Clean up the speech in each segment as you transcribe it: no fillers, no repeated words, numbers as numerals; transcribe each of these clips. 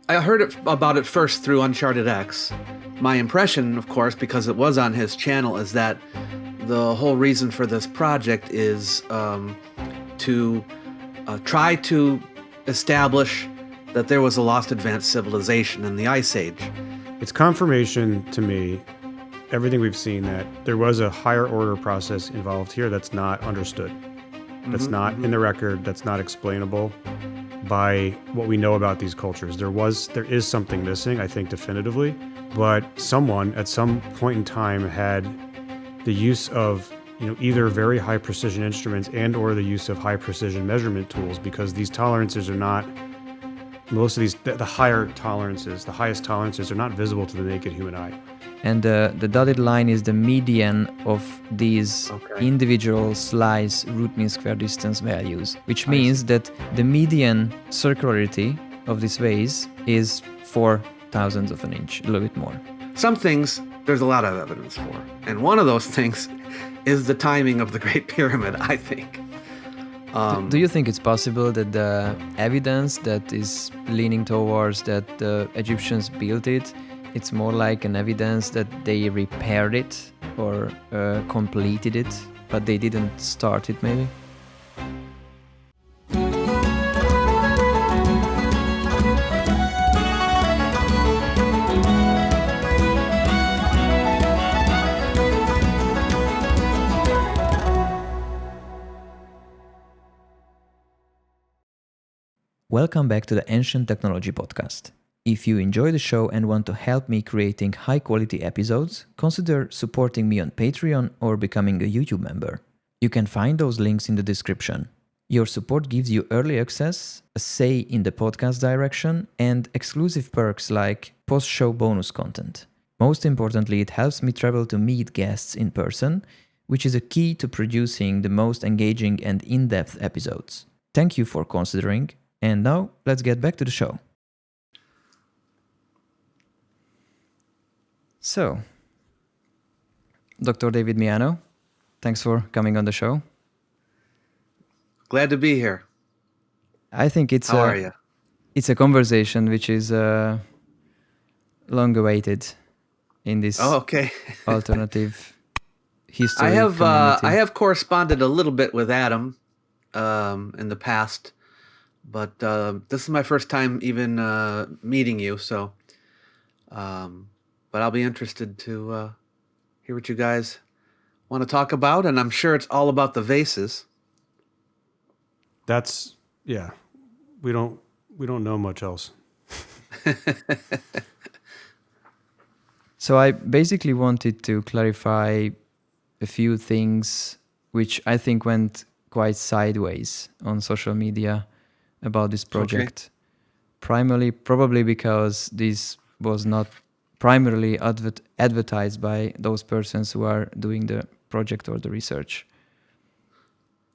I heard about it first through Uncharted X. My impression, of course, because it was on his channel, is that the whole reason for this project is to try to establish that there was a lost advanced civilization in the Ice Age. It's confirmation to me, everything we've seen, that there was a higher order process involved here that's not understood. That's not in the record, that's not explainable by what we know about these cultures. There is something missing, I think, definitively, but someone at some point in time had the use of either very high precision instruments and or the use of high precision measurement tools, because these tolerances are not, most of these, the higher tolerances, the highest tolerances are not visible to the naked human eye. And the dotted line is the median of these individual slice root mean square distance values, which means that the median circularity of this vase is 0.004 of an inch, a little bit more. Some things there's a lot of evidence for, and one of those things is the timing of the Great Pyramid, I think. Do you think it's possible that the evidence that is leaning towards that the Egyptians built it, it's more like an evidence that they repaired it or completed it, but they didn't start it maybe? Welcome back to the Ancient Technology Podcast. If you enjoy the show and want to help me creating high-quality episodes, consider supporting me on Patreon or becoming a YouTube member. You can find those links in the description. Your support gives you early access, a say in the podcast direction, and exclusive perks like post-show bonus content. Most importantly, it helps me travel to meet guests in person, which is a key to producing the most engaging and in-depth episodes. Thank you for considering. And now, let's get back to the show. So, Dr. David Miano, thanks for coming on the show. Glad to be here. I think it's How are you? It's a conversation which is long awaited in this alternative history community. I have corresponded a little bit with Adam in the past. But this is my first time even meeting you, so. But I'll be interested to hear what you guys want to talk about, and I'm sure it's all about the vases. We don't know much else. So I basically wanted to clarify a few things which I think went quite sideways on social media about this project. Primarily, probably because this was not primarily advertised by those persons who are doing the project or the research.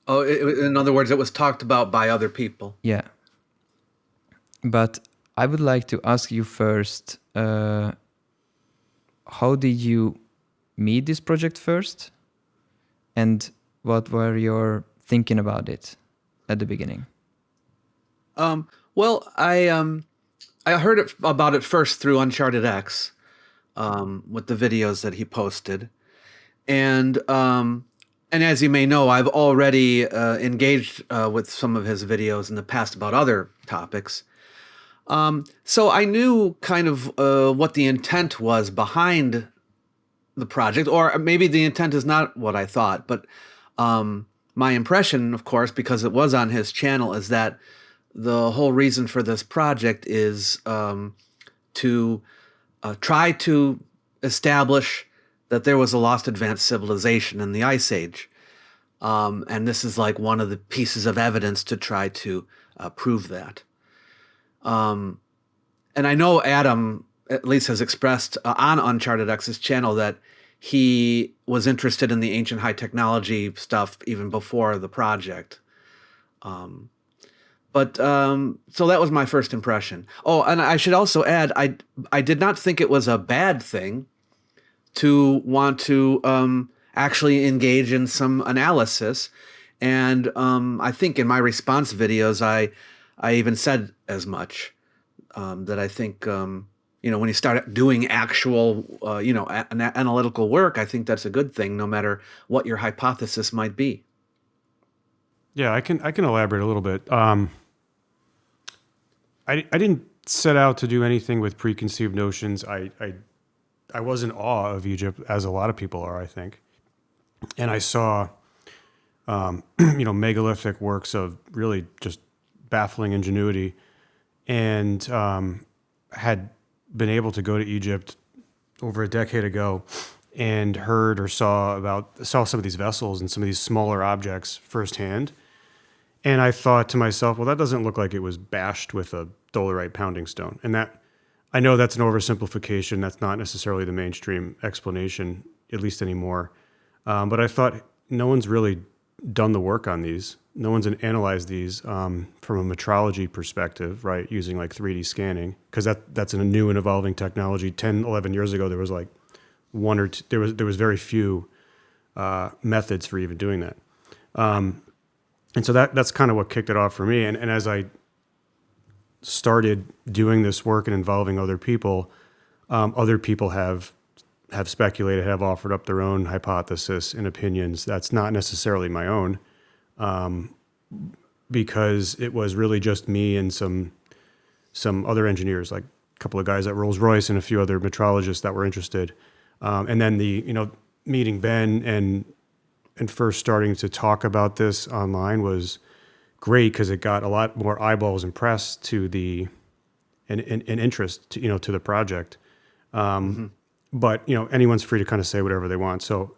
Oh, in other words, it was talked about by other people. Yeah. But I would like to ask you first, how did you meet this project first? And what were your thinking about it at the beginning? Well, I heard about it first through Uncharted X, with the videos that he posted, and as you may know, I've already engaged with some of his videos in the past about other topics. So I knew kind of what the intent was behind the project, or maybe the intent is not what I thought, but my impression, of course, because it was on his channel, is that the whole reason for this project is to try to establish that there was a lost advanced civilization in the Ice Age. And this is like one of the pieces of evidence to try to prove that. And I know Adam at least has expressed on Uncharted X's channel that he was interested in the ancient high technology stuff even before the project. So that was my first impression. Oh, and I should also add, I did not think it was a bad thing to want to actually engage in some analysis. And I think in my response videos, I even said as much, that I think, when you start doing actual, analytical work, I think that's a good thing, no matter what your hypothesis might be. Yeah, I can elaborate a little bit. I didn't set out to do anything with preconceived notions. I was in awe of Egypt, as a lot of people are, I think, and I saw, megalithic works of really just baffling ingenuity, and had been able to go to Egypt over a decade ago and heard or saw some of these vessels and some of these smaller objects firsthand. And I thought to myself, well, that doesn't look like it was bashed with a dolerite pounding stone. And that, I know that's an oversimplification. That's not necessarily the mainstream explanation, at least anymore. But I thought, no one's really done the work on these. No one's analyzed these from a metrology perspective, right? Using like 3D scanning, because that's a new and evolving technology. 10, 11 years ago, there was like one or two, there was very few methods for even doing that. And so that's kind of what kicked it off for me. And as I started doing this work and involving other people have speculated, have offered up their own hypothesis and opinions. That's not necessarily my own, because it was really just me and some other engineers, like a couple of guys at Rolls-Royce and a few other metrologists that were interested. And then meeting Ben and first starting to talk about this online was great, because it got a lot more eyeballs and press to and interest to the project. But anyone's free to kind of say whatever they want. So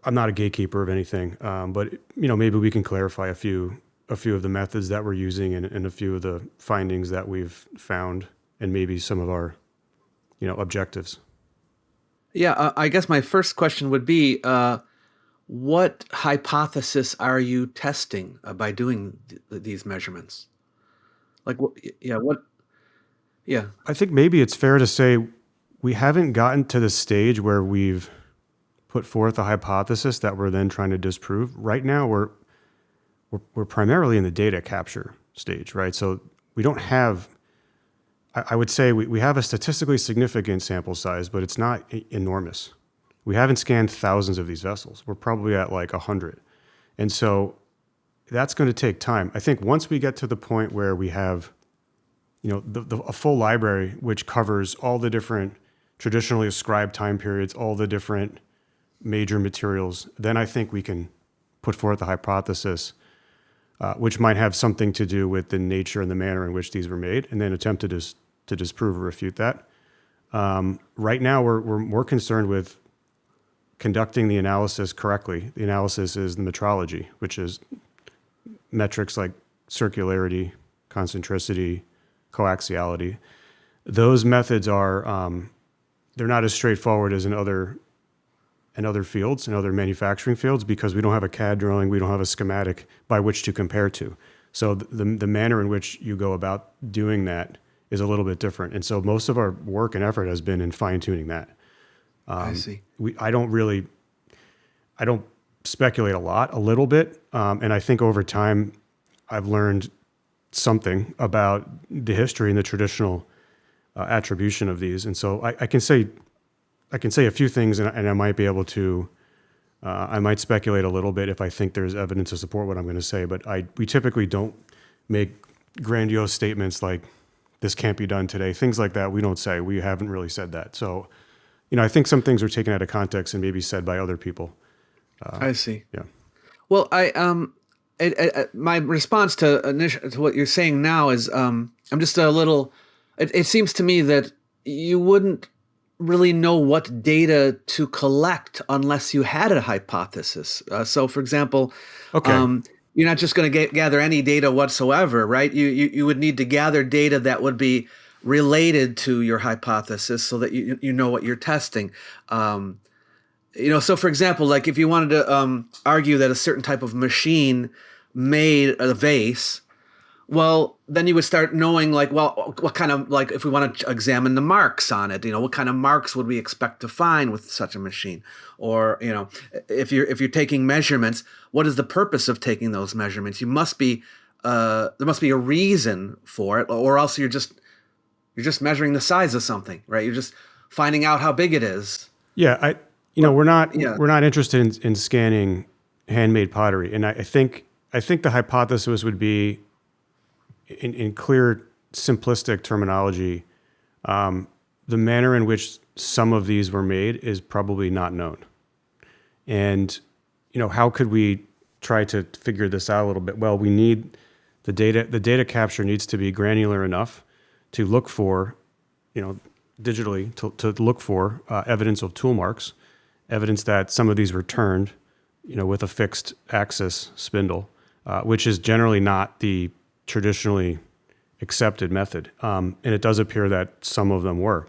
I'm not a gatekeeper of anything. But maybe we can clarify a few of the methods that we're using and a few of the findings that we've found, and maybe some of our objectives. Yeah, I guess my first question would be, what hypothesis are you testing by doing these measurements? Like, yeah. I think maybe it's fair to say we haven't gotten to the stage where we've put forth a hypothesis that we're then trying to disprove. Right now, we're primarily in the data capture stage, right? So we don't have, I would say we have a statistically significant sample size, but it's not enormous. We haven't scanned thousands of these vessels. We're probably at like 100. And so that's going to take time. I think once we get to the point where we have, a full library, which covers all the different traditionally ascribed time periods, all the different major materials, then I think we can put forth a hypothesis, which might have something to do with the nature and the manner in which these were made, and then attempt to disprove or refute that. Right now, we're more concerned with conducting the analysis correctly. The analysis is the metrology, which is metrics like circularity, concentricity, coaxiality. Those methods are, they're not as straightforward as in other fields, in other manufacturing fields, because we don't have a CAD drawing, we don't have a schematic by which to compare to. So the manner in which you go about doing that is a little bit different. And so most of our work and effort has been in fine-tuning that. I see. I don't speculate a little bit. And I think over time, I've learned something about the history and the traditional attribution of these. And so I can say a few things, and I might be able to, I might speculate a little bit if I think there's evidence to support what I'm going to say, but we typically don't make grandiose statements like, this can't be done today. Things like that we don't say. We haven't really said that. So, I think some things are taken out of context and maybe said by other people. I see. Yeah. Well, my response to what you're saying now is, I'm just a little. It seems to me that you wouldn't really know what data to collect unless you had a hypothesis. So, for example, Okay. You're not just going to gather any data whatsoever, right? You would need to gather data that would be related to your hypothesis, so that you know what you're testing. So for example, like if you wanted to argue that a certain type of machine made a vase, well, then you would start knowing, like, well, what kind of, like, if we want to examine the marks on it, what kind of marks would we expect to find with such a machine? Or, if you're taking measurements, what is the purpose of taking those measurements? You must be a reason for it, or else you're just measuring the size of something, right? You're just finding out how big it is. Yeah, we're not interested in scanning handmade pottery, and I think the hypothesis would be, in clear, simplistic terminology, the manner in which some of these were made is probably not known. And, how could we try to figure this out a little bit? Well, we need the data capture needs to be granular enough to look for, digitally, to look for evidence of tool marks, evidence that some of these were turned, with a fixed axis spindle, which is generally not the traditionally accepted method. And it does appear that some of them were.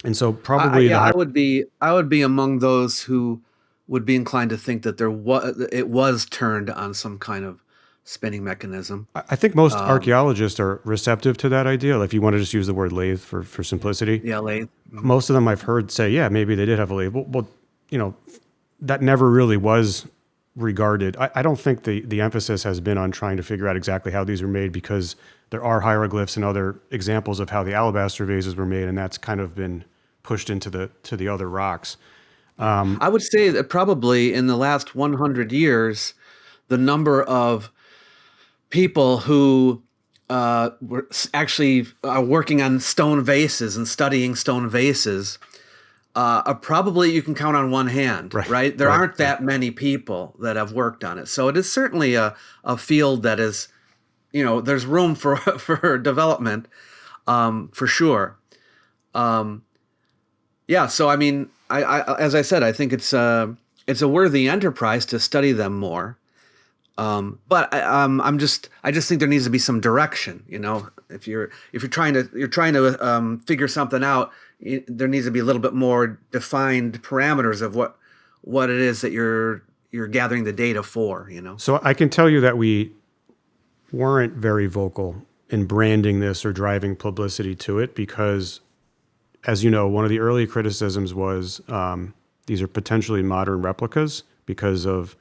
And so probably I would be among those who would be inclined to think that it was turned on some kind of spinning mechanism. I think most archaeologists are receptive to that idea. If you want to just use the word lathe for simplicity. Yeah, lathe. Most of them I've heard say, yeah, maybe they did have a lathe. Well, that never really was regarded. I don't think the emphasis has been on trying to figure out exactly how these were made, because there are hieroglyphs and other examples of how the alabaster vases were made, and that's kind of been pushed into the other rocks. I would say that probably in the last 100 years, the number of people who were actually working on stone vases and studying stone vases are probably, you can count on one hand, right? There aren't that many people that have worked on it. So it is certainly a field that is, there's room for development, for sure. Yeah, so I mean, I as I said, I think it's a worthy enterprise to study them more. But I just think there needs to be some direction. If you're trying to figure something out, there needs to be a little bit more defined parameters of what it is that you're gathering the data for. So I can tell you that we weren't very vocal in branding this or driving publicity to it, because, as you know, one of the early criticisms was these are potentially modern replicas because of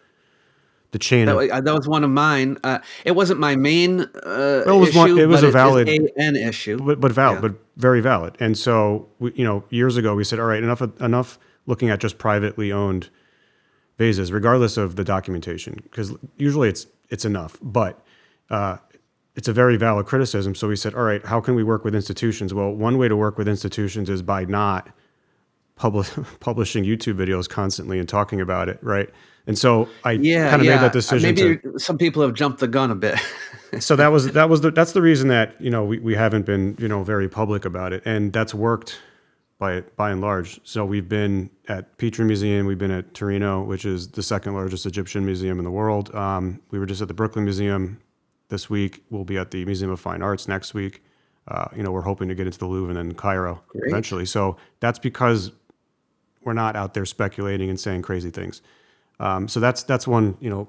the chain. That was one of mine. It wasn't my main issue. It was a valid an issue, but valid, but very valid. And so, years ago we said, all right, enough looking at just privately owned vases, regardless of the documentation, because usually it's enough. But it's a very valid criticism. So we said, all right, how can we work with institutions? Well, one way to work with institutions is by not publishing YouTube videos constantly and talking about it, right? And so I kind of made that decision. Maybe some people have jumped the gun a bit. So that's the reason that we haven't been very public about it, and that's worked by and large. So we've been at Petrie Museum, we've been at Torino, which is the second largest Egyptian museum in the world. We were just at the Brooklyn Museum this week. We'll be at the Museum of Fine Arts next week. We're hoping to get into the Louvre and then Cairo eventually. So that's because we're not out there speculating and saying crazy things. So that's one,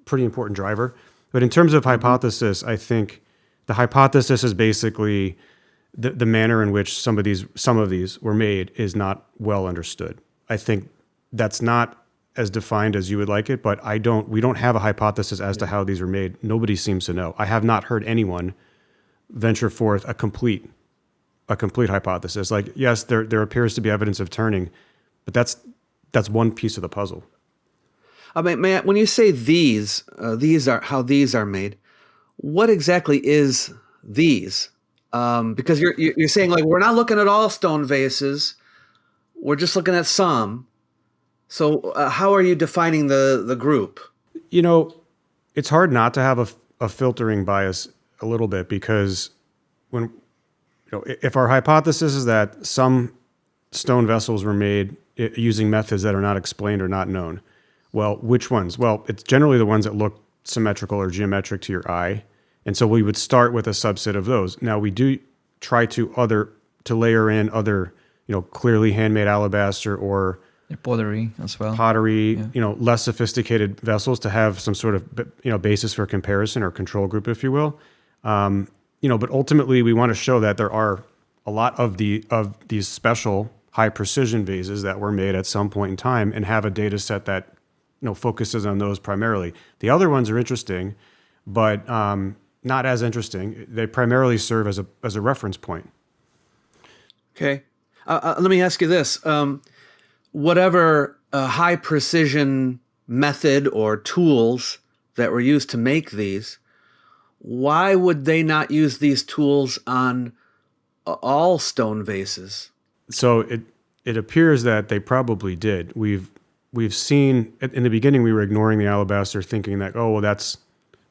pretty important driver. But in terms of hypothesis, I think the hypothesis is basically the manner in which some of these were made is not well understood. I think that's not as defined as you would like it, but we don't have a hypothesis as to how these were made. Nobody seems to know. I have not heard anyone venture forth a complete hypothesis. Like, yes, there appears to be evidence of turning, but that's one piece of the puzzle. I mean, when you say these are how these are made, what exactly is these? Because you're saying, like, we're not looking at all stone vases, we're just looking at some. So how are you defining the group? It's hard not to have a filtering bias a little bit, because when if our hypothesis is that some stone vessels were made using methods that are not explained or not known, well, which ones? Well, it's generally the ones that look symmetrical or geometric to your eye. And so we would start with a subset of those. Now, we do try to layer in other, clearly handmade alabaster or pottery as well. Pottery, less sophisticated vessels to have some sort of, basis for comparison or control group, if you will. But ultimately we want to show that there are a lot of these special high precision vases that were made at some point in time, and have a data set that focuses on those primarily. The other ones are interesting, but not as interesting. They primarily serve as a reference point. Okay. Let me ask you this. Whatever high precision method or tools that were used to make these, why would they not use these tools on all stone vases? So it appears that they probably did. We've seen in the beginning we were ignoring the alabaster, thinking that it's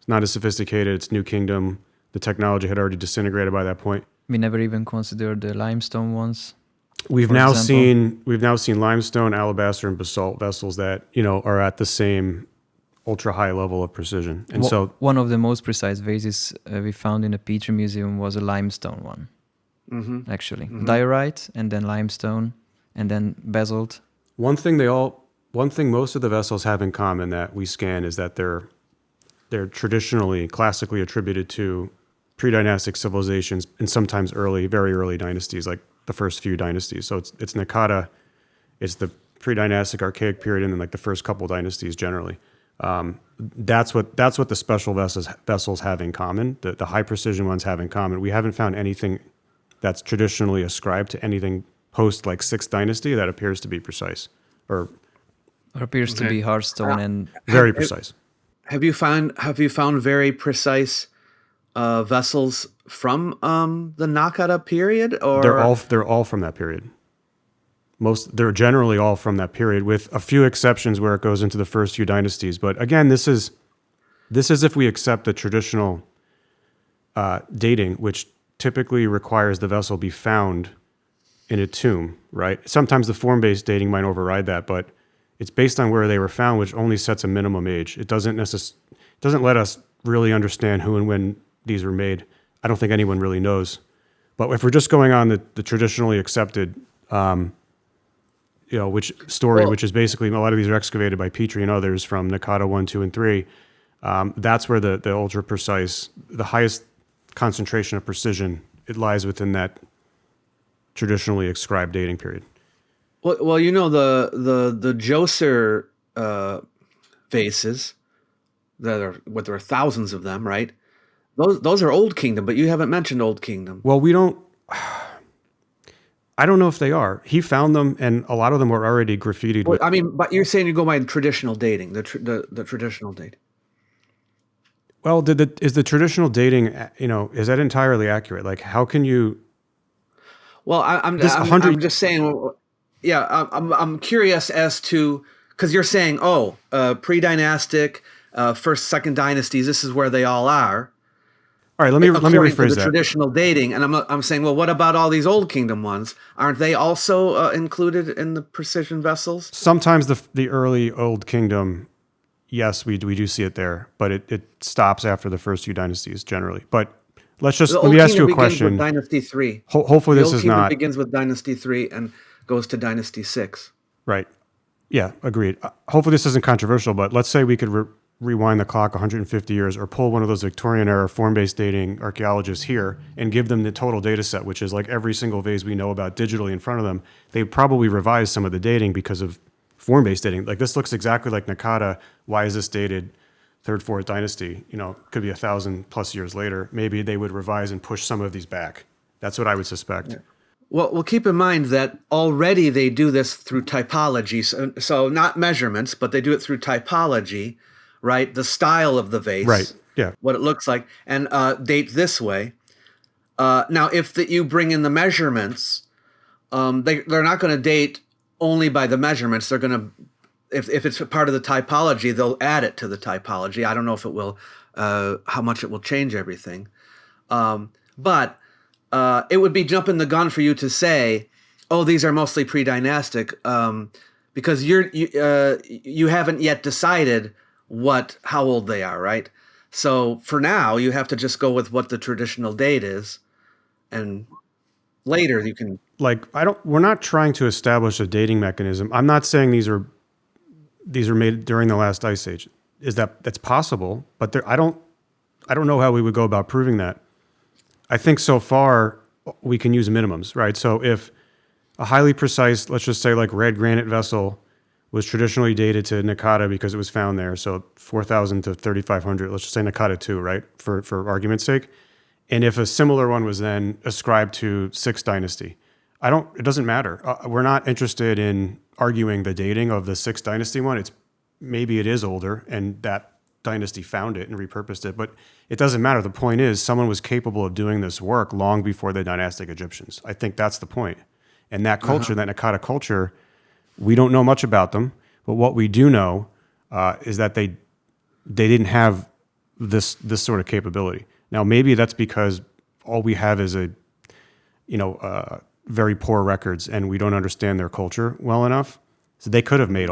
not as sophisticated. It's New Kingdom. The technology had already disintegrated by that point. We never even considered the limestone ones. We've now seen limestone, alabaster, and basalt vessels that are at the same ultra high level of precision. And so one of the most precise vases we found in the Petrie Museum was a limestone one. Mm-hmm. Actually, diorite and then limestone and then basalt. One thing most of the vessels have in common that we scan is that they're traditionally, classically attributed to pre-dynastic civilizations and sometimes very early dynasties, like the first few dynasties. So it's Nakata, it's the pre-dynastic archaic period, and then like the first couple dynasties generally. That's what the special vessels have in common. The high precision ones have in common. We haven't found anything that's traditionally ascribed to anything post like 6th dynasty that appears to be precise or appears to be Hearthstone and very precise. Have you found very precise vessels from the Nakata period? Or they're all from that period. They're generally all from that period, with a few exceptions where it goes into the first few dynasties. But again, this is if we accept the traditional dating, which typically requires the vessel be found in a tomb, right? Sometimes the form-based dating might override that, but it's based on where they were found, which only sets a minimum age. It doesn't let us really understand who and when these were made. I don't think anyone really knows. But if we're just going on the traditionally accepted, which is basically a lot of these are excavated by Petrie and others from Nakata 1, 2, and 3. That's where the ultra precise, the highest concentration of precision, it lies within that traditionally ascribed dating period. Well, the Djoser vases, there are thousands of them, right? Those are Old Kingdom, but you haven't mentioned Old Kingdom. Well, I don't know if they are. He found them, and a lot of them were already graffitied. Well, I mean, but you're saying you go by traditional dating, the traditional date. Well, is the traditional dating, is that entirely accurate? Like, how can you? Well, I'm just saying. Yeah, I'm curious as to, because you're saying, pre-dynastic, first, second dynasties. This is where they all are. All right, let me rephrase that. Traditional dating, and I'm saying, well, what about all these Old Kingdom ones? Aren't they also included in the precision vessels? Sometimes the early Old Kingdom, yes, we do see it there, but it stops after the first few dynasties generally. But let me ask you a question. With Dynasty 3. Hopefully, this is not. Begins with Dynasty 3 and goes to Dynasty 6. Right. Yeah, agreed. Hopefully, this isn't controversial, but let's say we could rewind the clock 150 years, or pull one of those Victorian era form-based dating archaeologists here and give them the total data set, which is like every single vase we know about digitally in front of them. They probably revise some of the dating because of form-based dating. Like, this looks exactly like Nakata. Why is this dated 3rd, 4th dynasty? Could be 1,000+ years later. Maybe they would revise and push some of these back. That's what I would suspect. Yeah. Well, keep in mind that already they do this through typology. So not measurements, but they do it through typology, right? The style of the vase, right? Yeah, what it looks like, and date this way. Now, if you bring in the measurements, they're not going to date only by the measurements. They're going to, if it's a part of the typology, they'll add it to the typology. I don't know if it will, how much it will change everything, but. It would be jumping the gun for you to say, "Oh, these are mostly pre-dynastic," because you haven't yet decided how old they are, right? So for now, you have to just go with what the traditional date is, and later you can. We're not trying to establish a dating mechanism. I'm not saying these are made during the last ice age. That's possible, but I don't know how we would go about proving that. I think so far we can use minimums, right? So if a highly precise, let's just say like red granite vessel was traditionally dated to Nakata because it was found there. So 4,000 to 3,500, let's just say Nakata 2, right? For argument's sake. And if a similar one was then ascribed to 6th dynasty, it doesn't matter. We're not interested in arguing the dating of the 6th dynasty one. Maybe it is older and that dynasty found it and repurposed it, but it doesn't matter. The point is someone was capable of doing this work long before the dynastic Egyptians. I think that's the point. And that culture, that Nakata culture, we don't know much about them, but what we do know is that they didn't have this sort of capability. Now, maybe that's because all we have is very poor records, and we don't understand their culture well enough. So they could have made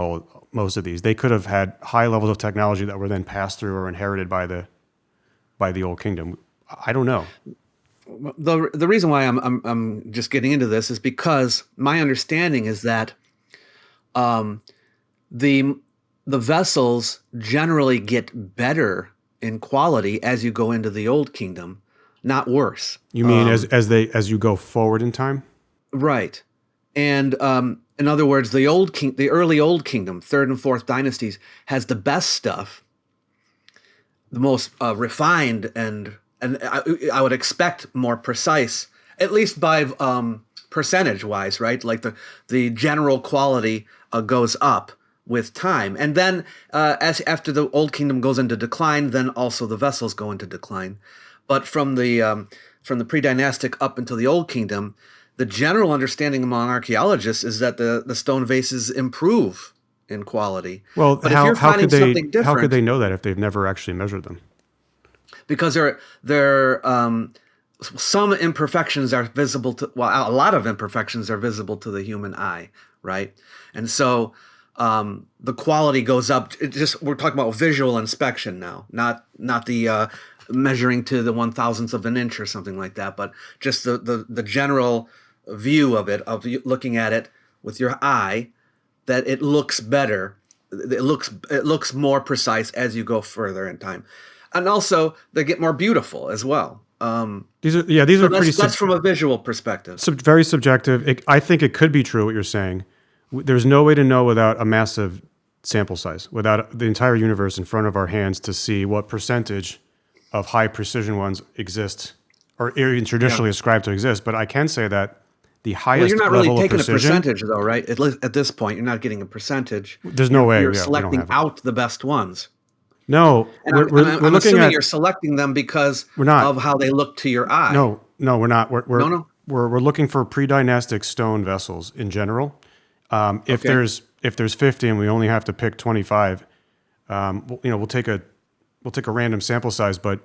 most of these. They could have had high levels of technology that were then passed through or inherited by the Old Kingdom. I don't know. The reason why I'm just getting into this is because my understanding is that the vessels generally get better in quality as you go into the Old Kingdom, not worse. You mean as you go forward in time? Right. And in other words, the early Old Kingdom, 3rd and 4th dynasties, has the best stuff, the most refined, and I would expect more precise, at least by percentage-wise, right? Like the general quality goes up with time, and then after the Old Kingdom goes into decline, then also the vessels go into decline. But from the pre-dynastic up until the Old Kingdom, the general understanding among archaeologists is that the stone vases improve in quality. Well, but if you're finding something different, how could they know that if they've never actually measured them? Because some imperfections are visible to, well, a lot of imperfections are visible to the human eye, right? And so the quality goes up. We're talking about visual inspection now, not the measuring to the 1,000th of an inch or something like that, but just the general view of it, of looking at it with your eye, that it looks better. It looks more precise as you go further in time, and also they get more beautiful as well. These are pretty. That's from a visual perspective. Very subjective. I think it could be true what you're saying. There's no way to know without a massive sample size, without the entire universe in front of our hands to see what percentage of high precision ones exist or even traditionally ascribed to exist. But I can say that the highest you're not level really taking of precision, a percentage though, right? At this point, you're not getting a percentage. There's no way. You're selecting out the best ones. No, I'm looking assuming at, you're selecting them because we're not, of how they look to your eye. No, we're not. We're looking for pre-dynastic stone vessels in general. If there's 50 and we only have to pick 25, we'll take a random sample size, but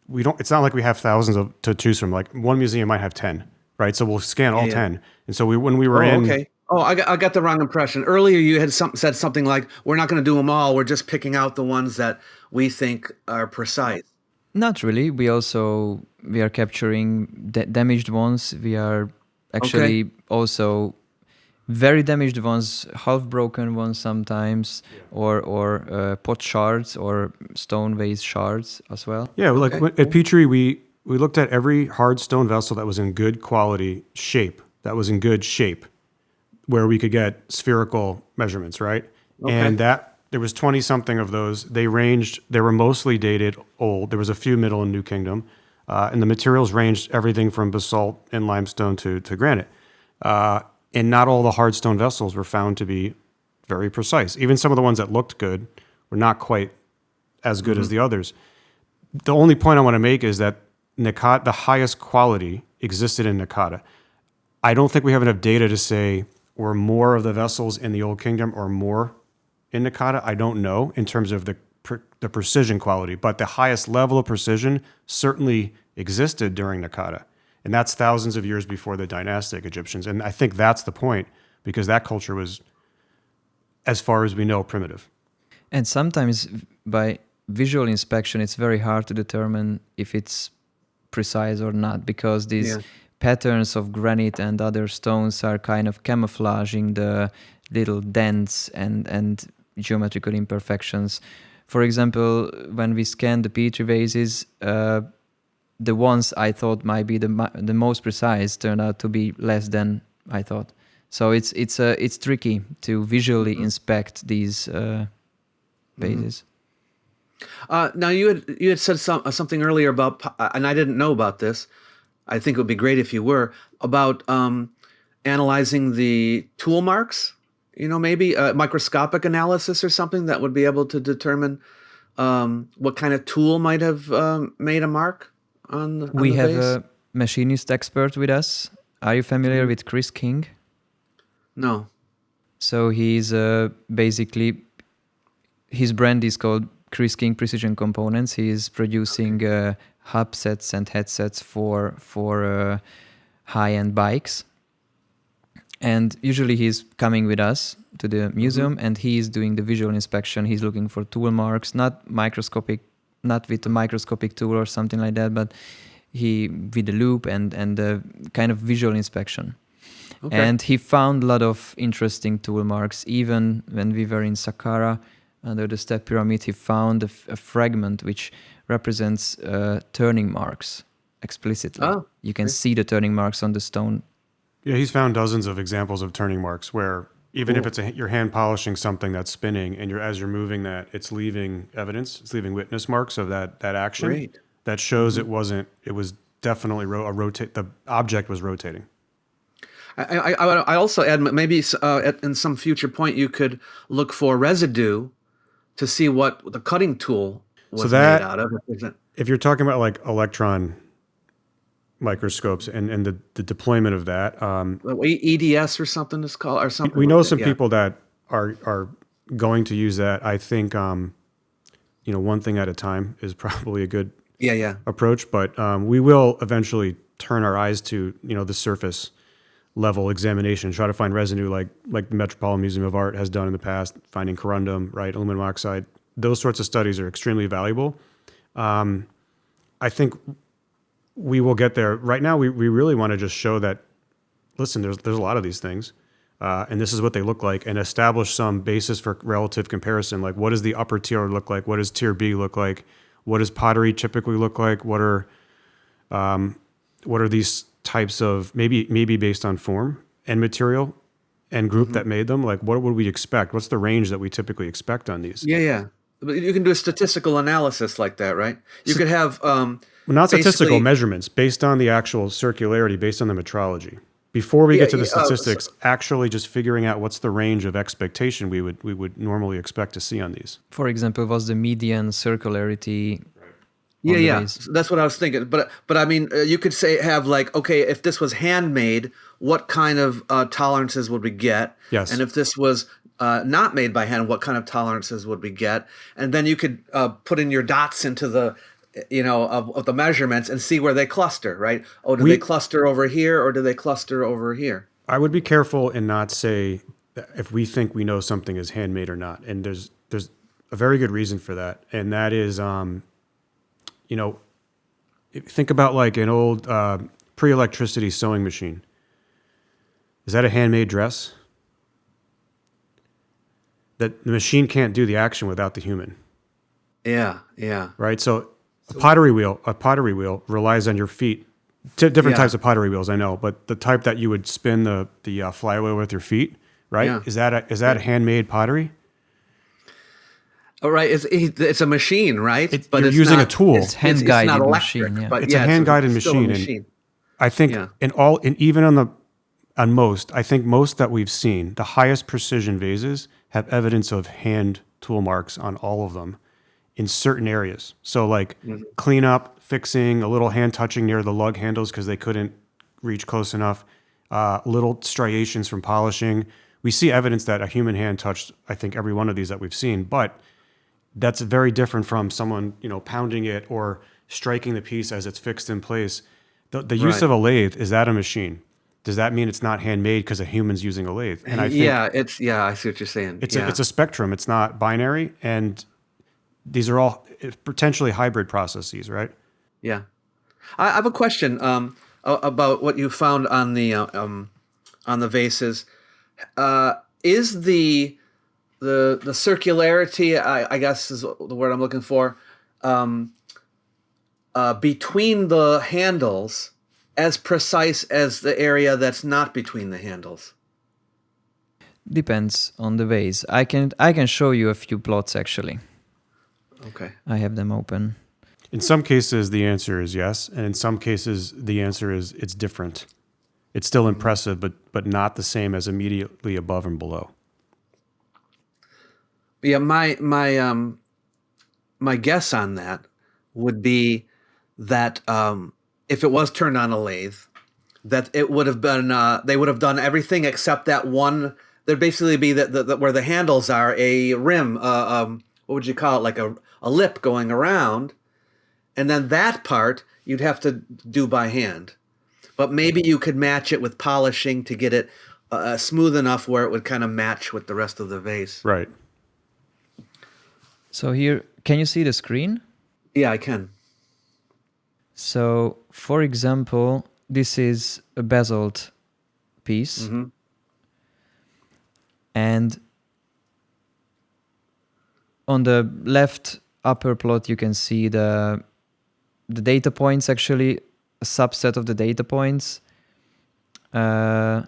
we don't. It's not like we have thousands to choose from. Like one museum might have 10, right? So we'll scan all 10. And so when we were in. Okay. Oh, I got the wrong impression. Earlier, you had said something like, "We're not going to do them all. We're just picking out the ones that we think are precise." Not really. We are capturing damaged ones. We are actually also very damaged ones, half broken ones sometimes, or pot shards or stone vase shards as well. Yeah, at Petrie, we looked at every hard stone vessel that was in good quality shape, where we could get spherical measurements, right? Okay. And there was 20 something of those. They were mostly dated old. There was a few Middle and New Kingdom. And the materials ranged everything from basalt and limestone to granite. And not all the hard stone vessels were found to be very precise. Even some of the ones that looked good were not quite as good as the others. The only point I want to make is that Nakata, the highest quality existed in Nakata. I don't think we have enough data to say were more of the vessels in the Old Kingdom or more in Nakata. I don't know in terms of the precision quality, but the highest level of precision certainly existed during Nakata. And that's thousands of years before the dynastic Egyptians. And I think that's the point, because that culture was, as far as we know, primitive. And sometimes by visual inspection, it's very hard to determine if it's precise or not, because these patterns of granite and other stones are kind of camouflaging the little dents and geometrical imperfections. For example, when we scanned the Petri vases, the ones I thought might be the most precise turned out to be less than I thought. So it's tricky to visually inspect these vases. Now you had said something earlier about, and I didn't know about this. I think it would be great if you were about analyzing the tool marks. Maybe a microscopic analysis or something that would be able to determine what kind of tool might have made a mark on We the have vase. a machinist expert with us. Are you familiar with Chris King? No. So he's basically, his brand is called Chris King Precision Components. He is producing hub sets and headsets for high-end bikes. And usually he's coming with us to the museum and he's doing the visual inspection. He's looking for tool marks, not with a microscopic tool or something like that, but he with the loop and the kind of visual inspection. Okay. And he found a lot of interesting tool marks. Even when we were in Saqqara under the step pyramid, he found a fragment which represents turning marks explicitly. Oh, you can see the turning marks on the stone. Yeah, he's found dozens of examples of turning marks where even if it's you're hand polishing something that's spinning and as you're moving that, it's leaving evidence, it's leaving witness marks of that action. Great. That shows it was definitely the object was rotating. I also add maybe in some future point you could look for residue to see what the cutting tool was made out of. If you're talking about like electron microscopes and the deployment of that, EDS or something is called, or something. we know some people that are going to use that. I think one thing at a time is probably a good approach, but we will eventually turn our eyes to the surface level examination, try to find residue like the Metropolitan Museum of Art has done in the past, finding corundum, right, aluminum oxide. Those sorts of studies are extremely valuable. I think we will get there. Right now, we really want to just show that, listen, there's a lot of these things, and this is what they look like, and establish some basis for relative comparison. Like, what does the upper tier look like? What does tier B look like? What does pottery typically look like? What are these types of, maybe based on form and material and group that made them? Like, what would we expect? What's the range that we typically expect on these? Yeah. But you can do a statistical analysis like that, right? You could have not statistical measurements based on the actual circularity, based on the metrology. Before we get to the statistics, actually just figuring out what's the range of expectation we would normally expect to see on these. For example, was the median circularity? Yeah. That's what I was thinking. But I mean, you could have like, okay, if this was handmade, what kind of tolerances would we get? Yes. And if this was not made by hand, what kind of tolerances would we get? And then you could put in your dots into the, of the measurements and see where they cluster, right? Oh, do they cluster over here or do they cluster over here? I would be careful and not say if we think we know something is handmade or not. And there's a very good reason for that. And that is, think about like an old pre-electricity sewing machine. Is that a handmade dress? That the machine can't do the action without the human. Yeah. Right. So a pottery wheel relies on your feet. Different types of pottery wheels, I know, but the type that you would spin the flywheel with your feet, right? Yeah. Is that handmade pottery? All right, it's a machine, right? But you're using a tool. It's hand-guided not electric, machine. Yeah. but It's a hand-guided machine. machine. I think even on most, I think most that we've seen, the highest precision vases have evidence of hand tool marks on all of them in certain areas. So like cleanup, fixing, a little hand touching near the lug handles because they couldn't reach close enough, little striations from polishing. We see evidence that a human hand touched, I think, every one of these that we've seen, but that's very different from someone, pounding it or striking the piece as it's fixed in place. The use of a lathe, is that a machine? Does that mean it's not handmade because a human's using a lathe? And I think I see what you're saying. It's a spectrum. It's not binary, and these are all potentially hybrid processes, right? Yeah. I have a question about what you found on the vases. Is the circularity, I guess is the word I'm looking for, between the handles as precise as the area that's not between the handles? Depends on the vase. I can show you a few plots actually. Okay. I have them open. In some cases, the answer is yes, and in some cases, the answer is it's different. It's still impressive, but not the same as immediately above and below. Yeah, my guess on that would be that if it was turned on a lathe, that it would have been they would have done everything except that one. There'd basically be that where the handles are a rim. What would you call it? Like a lip going around, and then that part you'd have to do by hand. But maybe you could match it with polishing to get it smooth enough where it would kind of match with the rest of the vase. Right. So here, can you see the screen? Yeah, I can. So, for example, this is a bezeled piece. Mm-hmm. And on the left upper plot, you can see the data points, actually, a subset of the data points. The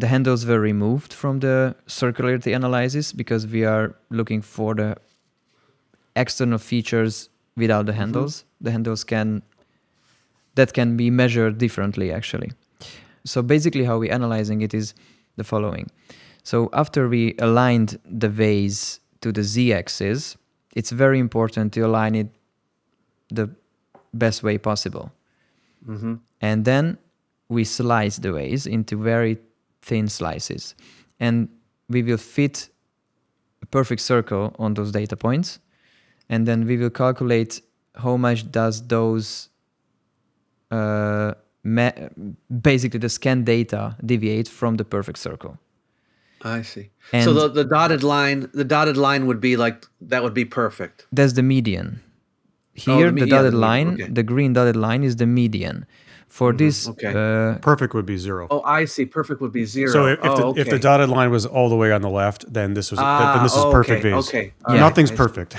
handles were removed from the circularity analysis because we are looking for the external features without the handles. The handles can be measured differently, actually. So basically how we're analyzing it is the following. So after we aligned the vase to the z-axis, it's very important to align it the best way possible. Mm-hmm. And then we slice the vase into very thin slices. And we will fit a perfect circle on those data points. And then we will calculate how much does those basically the scan data deviate from the perfect circle. I see. And so the dotted line would be like that would be perfect. That's the median. Here, the dotted line, okay. the green dotted line is the median. For this, okay. Perfect would be 0. Oh, I see. Perfect would be 0. So if the okay. dotted line was all the way on the left, then this is perfect vase. Okay. Nothing's perfect.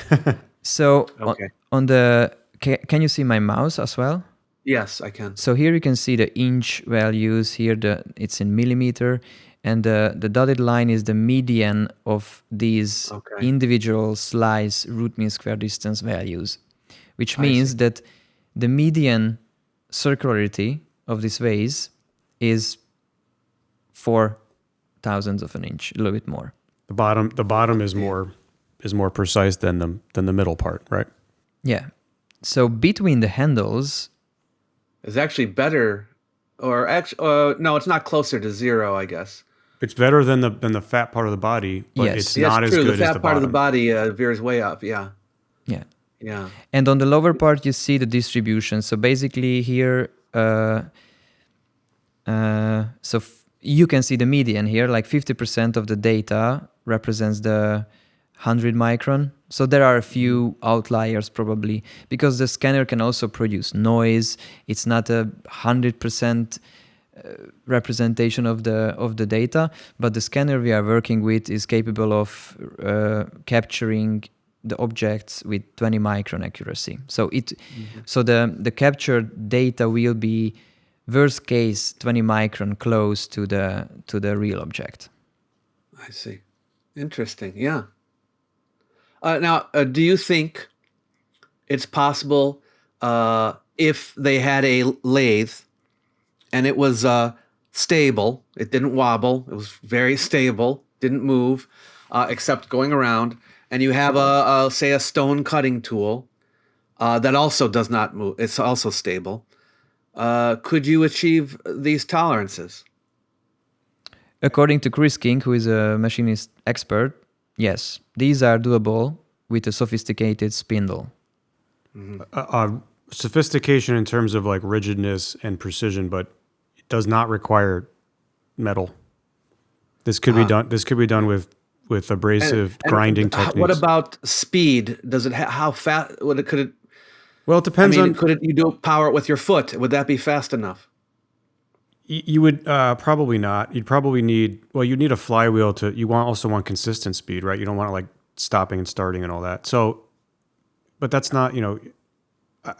So Okay. on the, can you see my mouse as well? Yes, I can. So here you can see the inch values. Here it's in millimeter, and the dotted line is the median of these individual slice root mean square distance values, which means that the median circularity of this vase is 4 thousandths of an inch, a little bit more. The bottom is more precise than the middle part, right? Yeah. So between the handles, It's actually better, or actually, no, it's not closer to 0, I guess. It's better than the fat part of the body, but Yes. it's Yeah, not it's as true. good The as fat the part bottom. of the body veers way up. Yeah. yeah. Yeah. And on the lower part, you see the distribution. So basically here, you can see the median here, like 50% of the data represents the 100 micron. So there are a few outliers probably, because the scanner can also produce noise. It's not 100% representation of the data, but the scanner we are working with is capable of capturing the objects with 20 micron accuracy. So so the captured data will be worst case 20 micron close to the real object. I see. Interesting. Yeah. Now, do you think it's possible if they had a lathe and it was stable, it didn't wobble, it was very stable, didn't move, except going around, and you have say a stone cutting tool that also does not move, it's also stable, could you achieve these tolerances? According to Chris King, who is a machinist expert, yes, these are doable with a sophisticated spindle. Sophistication in terms of like rigidness and precision, but it does not require metal. This could be done. This could be done with abrasive grinding techniques. What about speed? Does it how fast? Could it? Well, it depends on. Could it? You do power it with your foot? Would that be fast enough? You would probably not. You'd probably need. Well, you need a flywheel to. You also want consistent speed, right? You don't want like stopping and starting and all that. So, but that's not.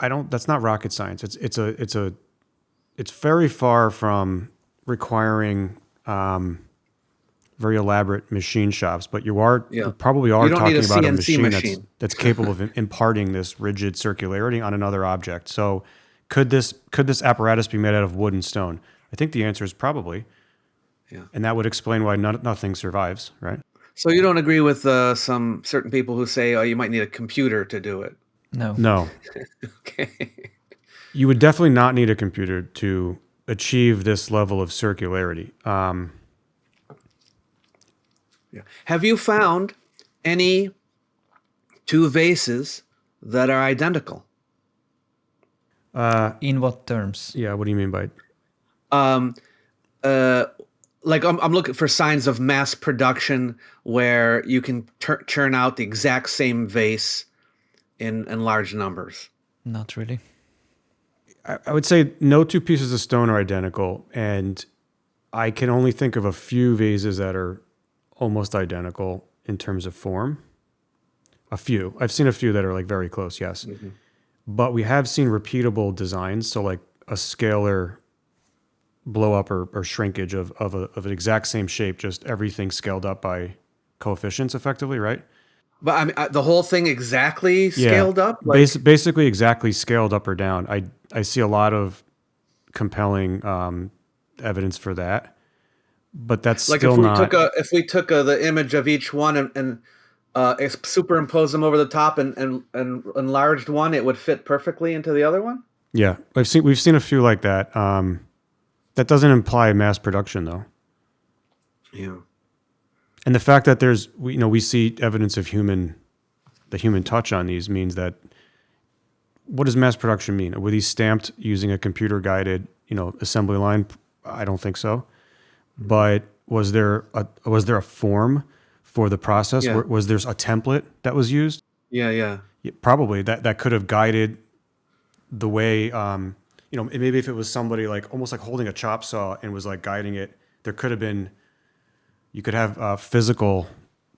I don't. That's not rocket science. It's very far from requiring very elaborate machine shops, but you probably You are don't need talking a about a CNC machine that's capable of imparting this rigid circularity on another object. So could this apparatus be made out of wood and stone? I think the answer is probably. Yeah. And that would explain why nothing survives, right? So you don't agree with some certain people who say, oh, you might need a computer to do it. No. Okay. You would definitely not need a computer to achieve this level of circularity. Yeah. Have you found any two vases that are identical? In what terms? Yeah, what do you mean by Like I'm looking for signs of mass production where you can churn out the exact same vase in large numbers. Not really. I would say no two pieces of stone are identical, and I can only think of a few vases that are almost identical in terms of form. A few. I've seen a few that are like very close, yes. Mm-hmm. But we have seen repeatable designs, so like a scalar blow up or shrinkage of an exact same shape, just everything scaled up by coefficients effectively, right? But I mean, the whole thing exactly scaled up? Like, basically exactly scaled up or down. I see a lot of compelling evidence for that, but that's like still not. If we took the image of each one and superimpose them over the top and enlarged one, it would fit perfectly into the other one? Yeah, we've seen a few like that. That doesn't imply mass production, though. Yeah. And the fact that we see evidence of the human touch on these means that, what does mass production mean? Were these stamped using a computer-guided, assembly line? I don't think so. But was there a form for the process? Yeah. Was there a template that was used? Yeah. Probably that could have guided the way. Maybe if it was somebody like almost like holding a chop saw and was like guiding it, there could have been. You could have physical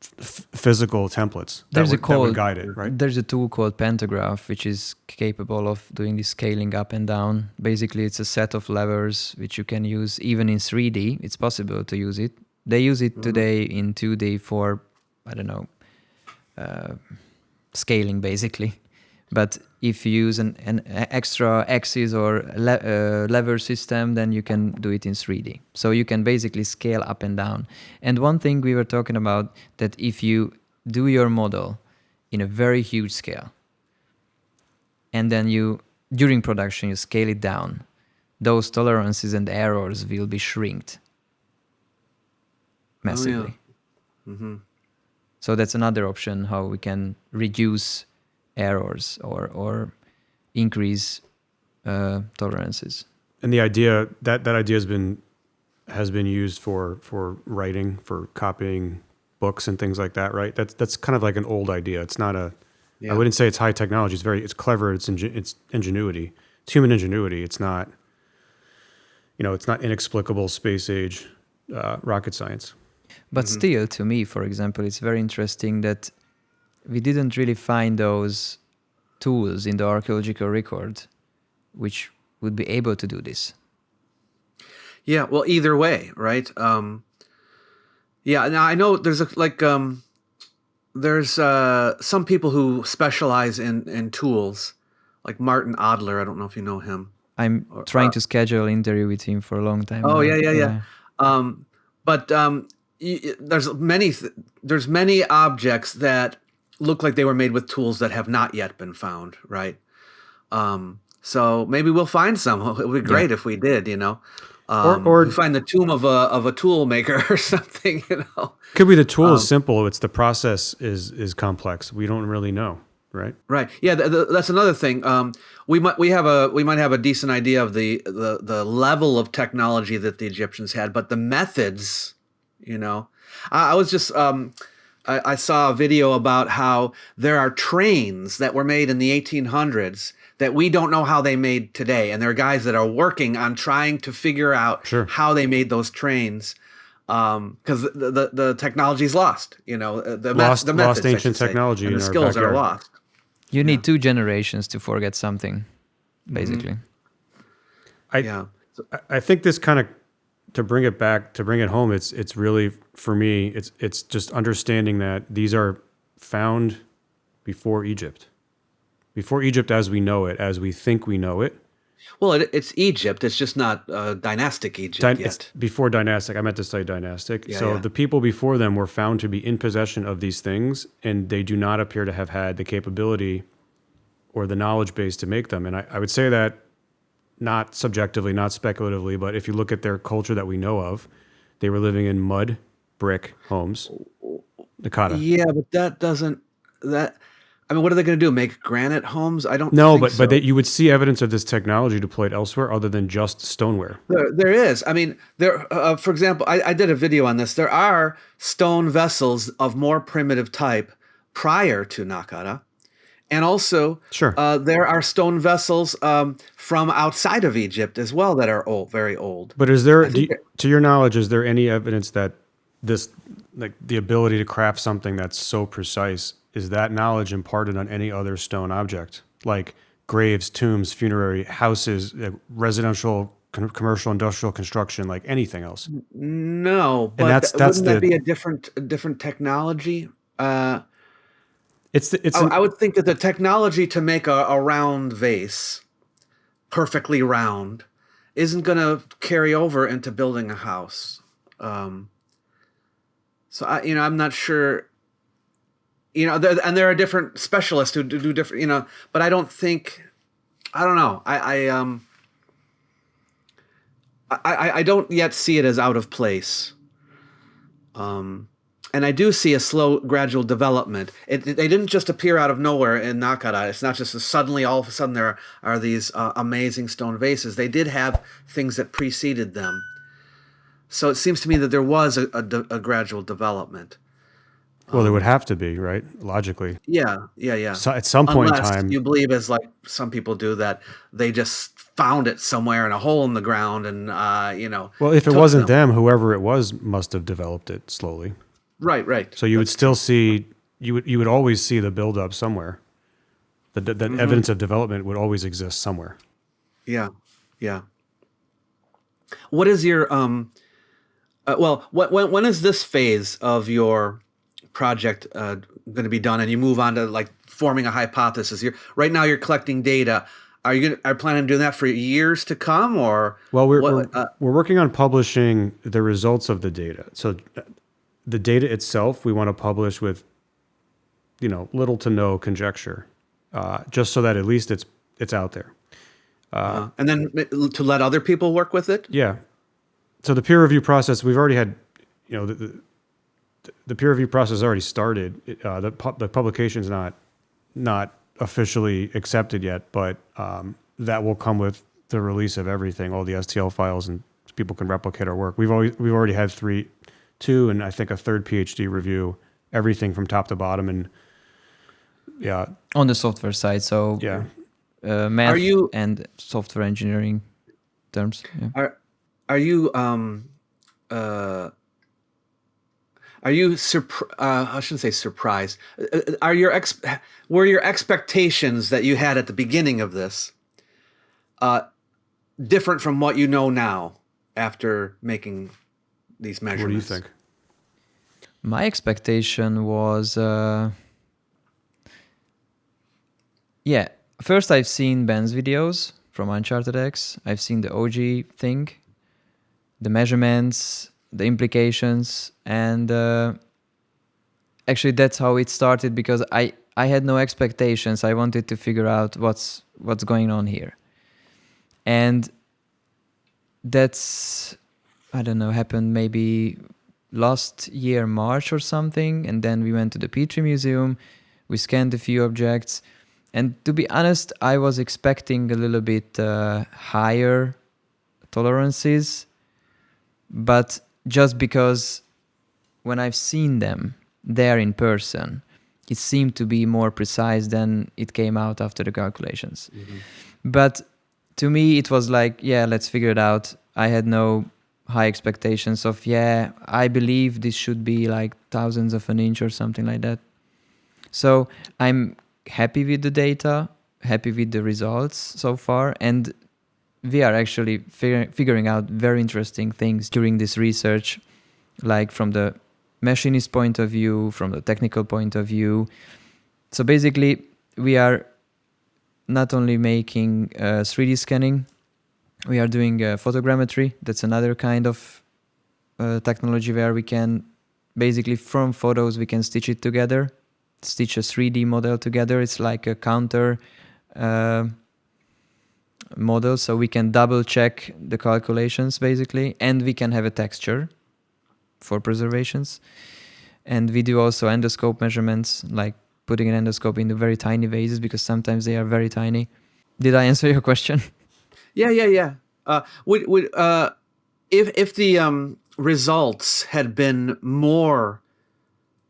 templates that would guide it, right? There's a tool called Pantograph, which is capable of doing this scaling up and down. Basically, it's a set of levers which you can use even in 3D. It's possible to use it. They use it today in 2D for, scaling basically. But if you use an extra axis or lever system, then you can do it in 3D. So you can basically scale up and down. And one thing we were talking about, that if you do your model in a very huge scale, and then during production, you scale it down, those tolerances and errors will be shrinked massively. Oh, yeah. Mm-hmm. So that's another option how we can reduce errors or increase tolerances. And the idea that idea has been used for writing, for copying books and things like that, right? That's kind of like an old idea. It's not I wouldn't say it's high technology. It's clever. It's ingenuity. It's human ingenuity. It's not it's not inexplicable space age rocket science. But still, to me, for example, it's very interesting that we didn't really find those tools in the archaeological record which would be able to do this. Yeah, well, either way, right? Now I know there's some people who specialize in tools, like Martin Adler. I don't know if you know him. I'm trying to schedule an interview with him for a long time. Oh, now. yeah. But there's many objects that look like they were made with tools that have not yet been found, right? So maybe we'll find some. It would be great if we did, or we find the tomb of a tool maker or something, Could be the tool is simple. It's the process is complex. We don't really know, right? Right. Yeah, that's another thing. We might have a decent idea of the level of technology that the Egyptians had, but the methods, I was just I saw a video about how there are trains that were made in the 1800s that we don't know how they made today. And there are guys that are working on trying to figure out how they made those trains, because the technology's lost. The methods, lost ancient technology, and the skills are lost. You need 2 generations to forget something, basically. I think this kind of to bring it home, it's really, for me, it's just understanding that these are found before Egypt as we know it, as we think we know it. Well, it's Egypt. It's just not dynastic Egypt yet. It's before dynastic. I meant to say dynastic. Yeah, so yeah. the people before them were found to be in possession of these things, and they do not appear to have had the capability or the knowledge base to make them. And I would say that not subjectively, not speculatively, but if you look at their culture that we know of, they were living in mud, brick homes. Nakata. Yeah, but that doesn't that. I mean, what are they going to do? Make granite homes? I don't. No, think but so. you would see evidence of this technology deployed elsewhere other than just stoneware. There is. I mean, for example, I did a video on this. There are stone vessels of more primitive type prior to Nakata, and also Sure. there are stone vessels from outside of Egypt as well that are old, very old. But is there, to your knowledge, is there any evidence that this, like the ability to craft something that's so precise, is that knowledge imparted on any other stone object, like graves, tombs, funerary houses, residential, commercial, industrial construction, like anything else? No, but that's wouldn't that the- be a different technology? I I would think that the technology to make a round vase, perfectly round, isn't going to carry over into building a house. So I'm not sure. And there are different specialists who do different. But I don't think. I don't know. I don't yet see it as out of place. And I do see a slow, gradual development. They didn't just appear out of nowhere in Nakata. It's not just suddenly, all of a sudden, there are these amazing stone vases. They did have things that preceded them. So it seems to me that there was a gradual development. well, there would have to be, right? Logically. Yeah. So at some point Unless in time, you believe, as like some people do, that they just found it somewhere in a hole in the ground and, well, if it took wasn't them. them, whoever it was must have developed it slowly. Right. So you would still see, you would always see the buildup somewhere. The evidence of development would always exist somewhere. Yeah. What is your when is this phase of your project going to be done, and you move on to like forming a hypothesis? Right now you're collecting data. Are you planning on doing that for years to come, or? Well, we're working on publishing the results of the data. So the data itself, we want to publish with, little to no conjecture, just so that at least it's out there. And then to let other people work with it. Yeah. So the peer review process, we've already had, the peer review process already started. The publication's not officially accepted yet, but that will come with the release of everything, all the STL files, and people can replicate our work. We've already had two, and I think a third PhD review everything from top to bottom, and yeah, on the software side. So yeah. Are Math you- and software engineering terms. Yeah. Are you I shouldn't say surprised. Were your expectations that you had at the beginning of this different from what you know now after making these measurements? What do you think? My expectation was, first I've seen Ben's videos from Uncharted X. I've seen the OG thing, the measurements, the implications, and actually that's how it started, because I had no expectations. I wanted to figure out what's going on here. And that's, I don't know, happened maybe last year, March or something. And then we went to the Petrie Museum. We scanned a few objects. And to be honest, I was expecting a little bit higher tolerances. But just because when I've seen them there in person, it seemed to be more precise than it came out after the calculations. Mm-hmm. But to me, it was like, let's figure it out. I had no high expectations of, I believe this should be like thousandths of an inch or something like that. So I'm happy with the data, happy with the results so far. And we are actually figuring out very interesting things during this research, like from the machinist point of view, from the technical point of view. So basically, we are not only making 3D scanning, we are doing photogrammetry. That's another kind of technology where we can basically from photos we can stitch it together, stitch a 3D model together. It's like a counter model, so we can double check the calculations basically, and we can have a texture for preservations. And we do also endoscope measurements, like putting an endoscope into very tiny vases, because sometimes they are very tiny. Did I answer your question? Yeah. If the results had been more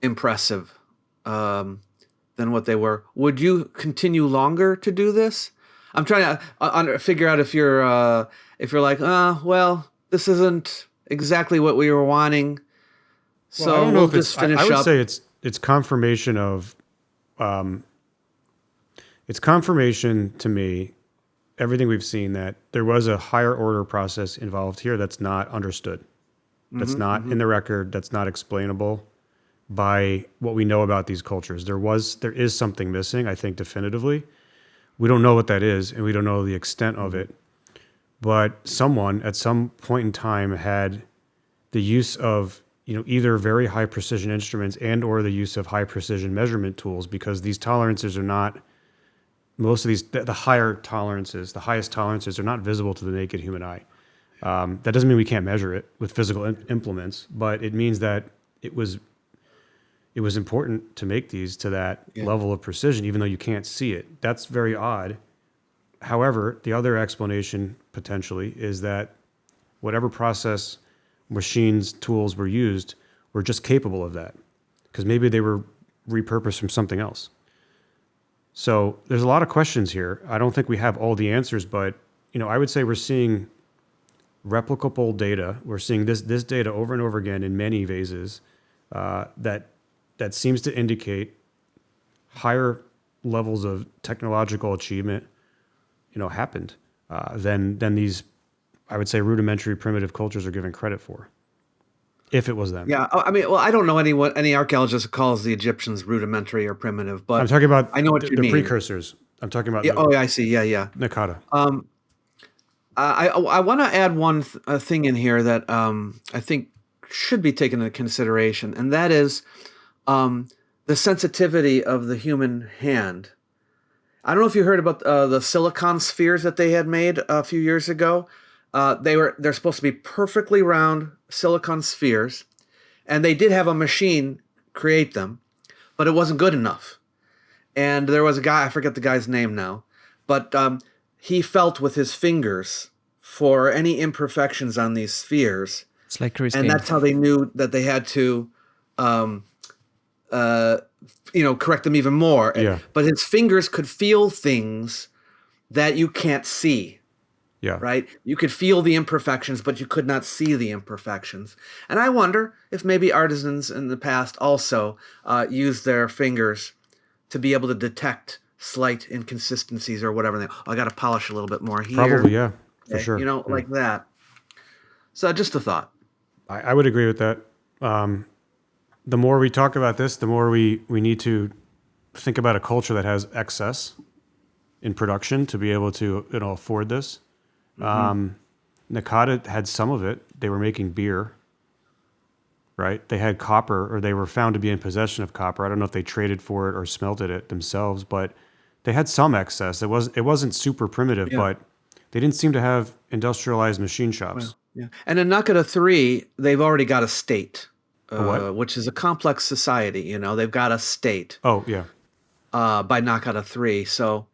impressive than what they were, would you continue longer to do this? I'm trying to figure out if you're like, well, this isn't exactly what we were wanting, so I don't know we'll if just finish I would up. say it's confirmation of, it's confirmation to me, everything we've seen, that there was a higher order process involved here that's not understood, that's not in the record, that's not explainable by what we know about these cultures. There is something missing, I think, definitively. We don't know what that is, and we don't know the extent of it. But someone at some point in time had the use of, either very high precision instruments and or the use of high precision measurement tools, because these tolerances are not, most of these, the higher tolerances, the highest tolerances are not visible to the naked human eye. That doesn't mean we can't measure it with physical implements, but it means that it was important to make these to that level of precision, even though you can't see it. That's very odd. However, the other explanation potentially is that whatever process, machines, tools were used were just capable of that, because maybe they were repurposed from something else. So there's a lot of questions here. I don't think we have all the answers, but I would say we're seeing replicable data. We're seeing this data over and over again in many vases that seems to indicate higher levels of technological achievement, happened than these, I would say, rudimentary primitive cultures are given credit for, if it was them. Yeah, I mean, well, I don't know any archaeologist who calls the Egyptians rudimentary or primitive, but I'm talking about I know what you the mean. precursors. I'm talking about I see. Yeah. Nakata. I want to add one thing in here that I think should be taken into consideration, and that is the sensitivity of the human hand. I don't know if you heard about the silicon spheres that they had made a few years ago. They're supposed to be perfectly round silicon spheres, and they did have a machine create them, but it wasn't good enough. And there was a guy, I forget the guy's name now, but he felt with his fingers for any imperfections on these spheres. It's like Chris and Gaines. that's how they knew that they had to correct them even more. Yeah. But his fingers could feel things that you can't see. Yeah. Right? You could feel the imperfections, but you could not see the imperfections. And I wonder if maybe artisans in the past also used their fingers to be able to detect slight inconsistencies or whatever. I got to polish a little bit more here. Probably, yeah, for sure. Like that. So just a thought. I would agree with that. The more we talk about this, the more we need to think about a culture that has excess in production to be able to afford this. Nakata had some of it. They were making beer, right? They had copper, or they were found to be in possession of copper. I don't know if they traded for it or smelted it themselves, but they had some excess. It wasn't super primitive, but they didn't seem to have industrialized machine shops. Well, yeah. And in Nakata 3, they've already got a state, what? which is a complex society. They've got a state. Oh, yeah. By Nakata 3. So,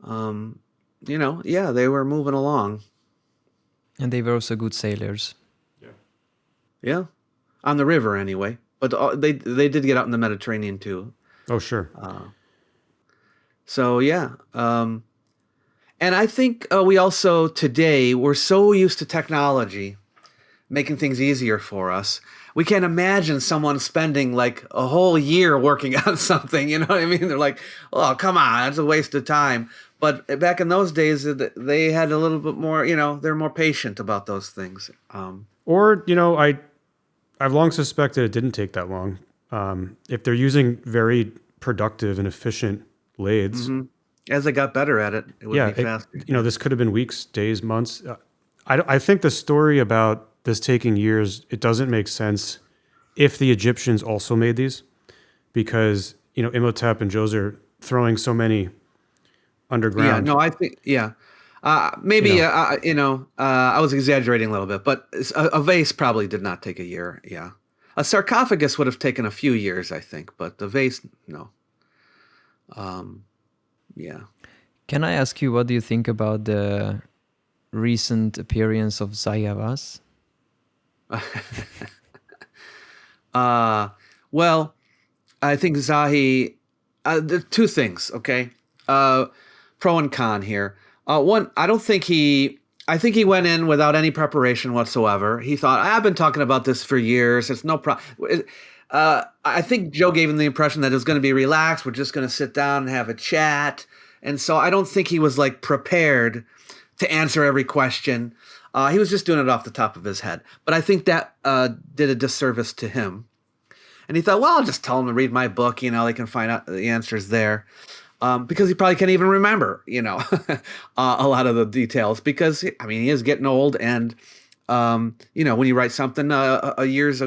they were moving along. And they were also good sailors. Yeah. On the river anyway. But they did get out in the Mediterranean too. Oh, sure. So, yeah. And I think we also today, we're so used to technology making things easier for us. We can't imagine someone spending like a whole year working on something. You know what I mean? They're like, oh, come on, that's a waste of time. But back in those days, they had a little bit more, they're more patient about those things. Or, I've long suspected it didn't take that long. If they're using very productive and efficient lathes, as they got better at it, it would be faster. This could have been weeks, days, months. I think the story about this taking years, it doesn't make sense if the Egyptians also made these, because Imhotep and Djoser throwing so many underground. Yeah, no, I think maybe I was exaggerating a little bit, but a vase probably did not take a year. Yeah, a sarcophagus would have taken a few years, I think, but the vase, no. Yeah. Can I ask you, what do you think about the recent appearance of Zahi Hawass? Well, I think Zahi, there are two things, okay? Pro and con here. One, I think he went in without any preparation whatsoever. He thought, I've been talking about this for years. It's no problem. I think Joe gave him the impression that it was going to be relaxed. We're just going to sit down and have a chat. And so I don't think he was like prepared to answer every question. He was just doing it off the top of his head. But I think that did a disservice to him. And he thought, well, I'll just tell him to read my book. They can find out the answers there. Because he probably can't even remember, a lot of the details, because, he is getting old. And, when you write something years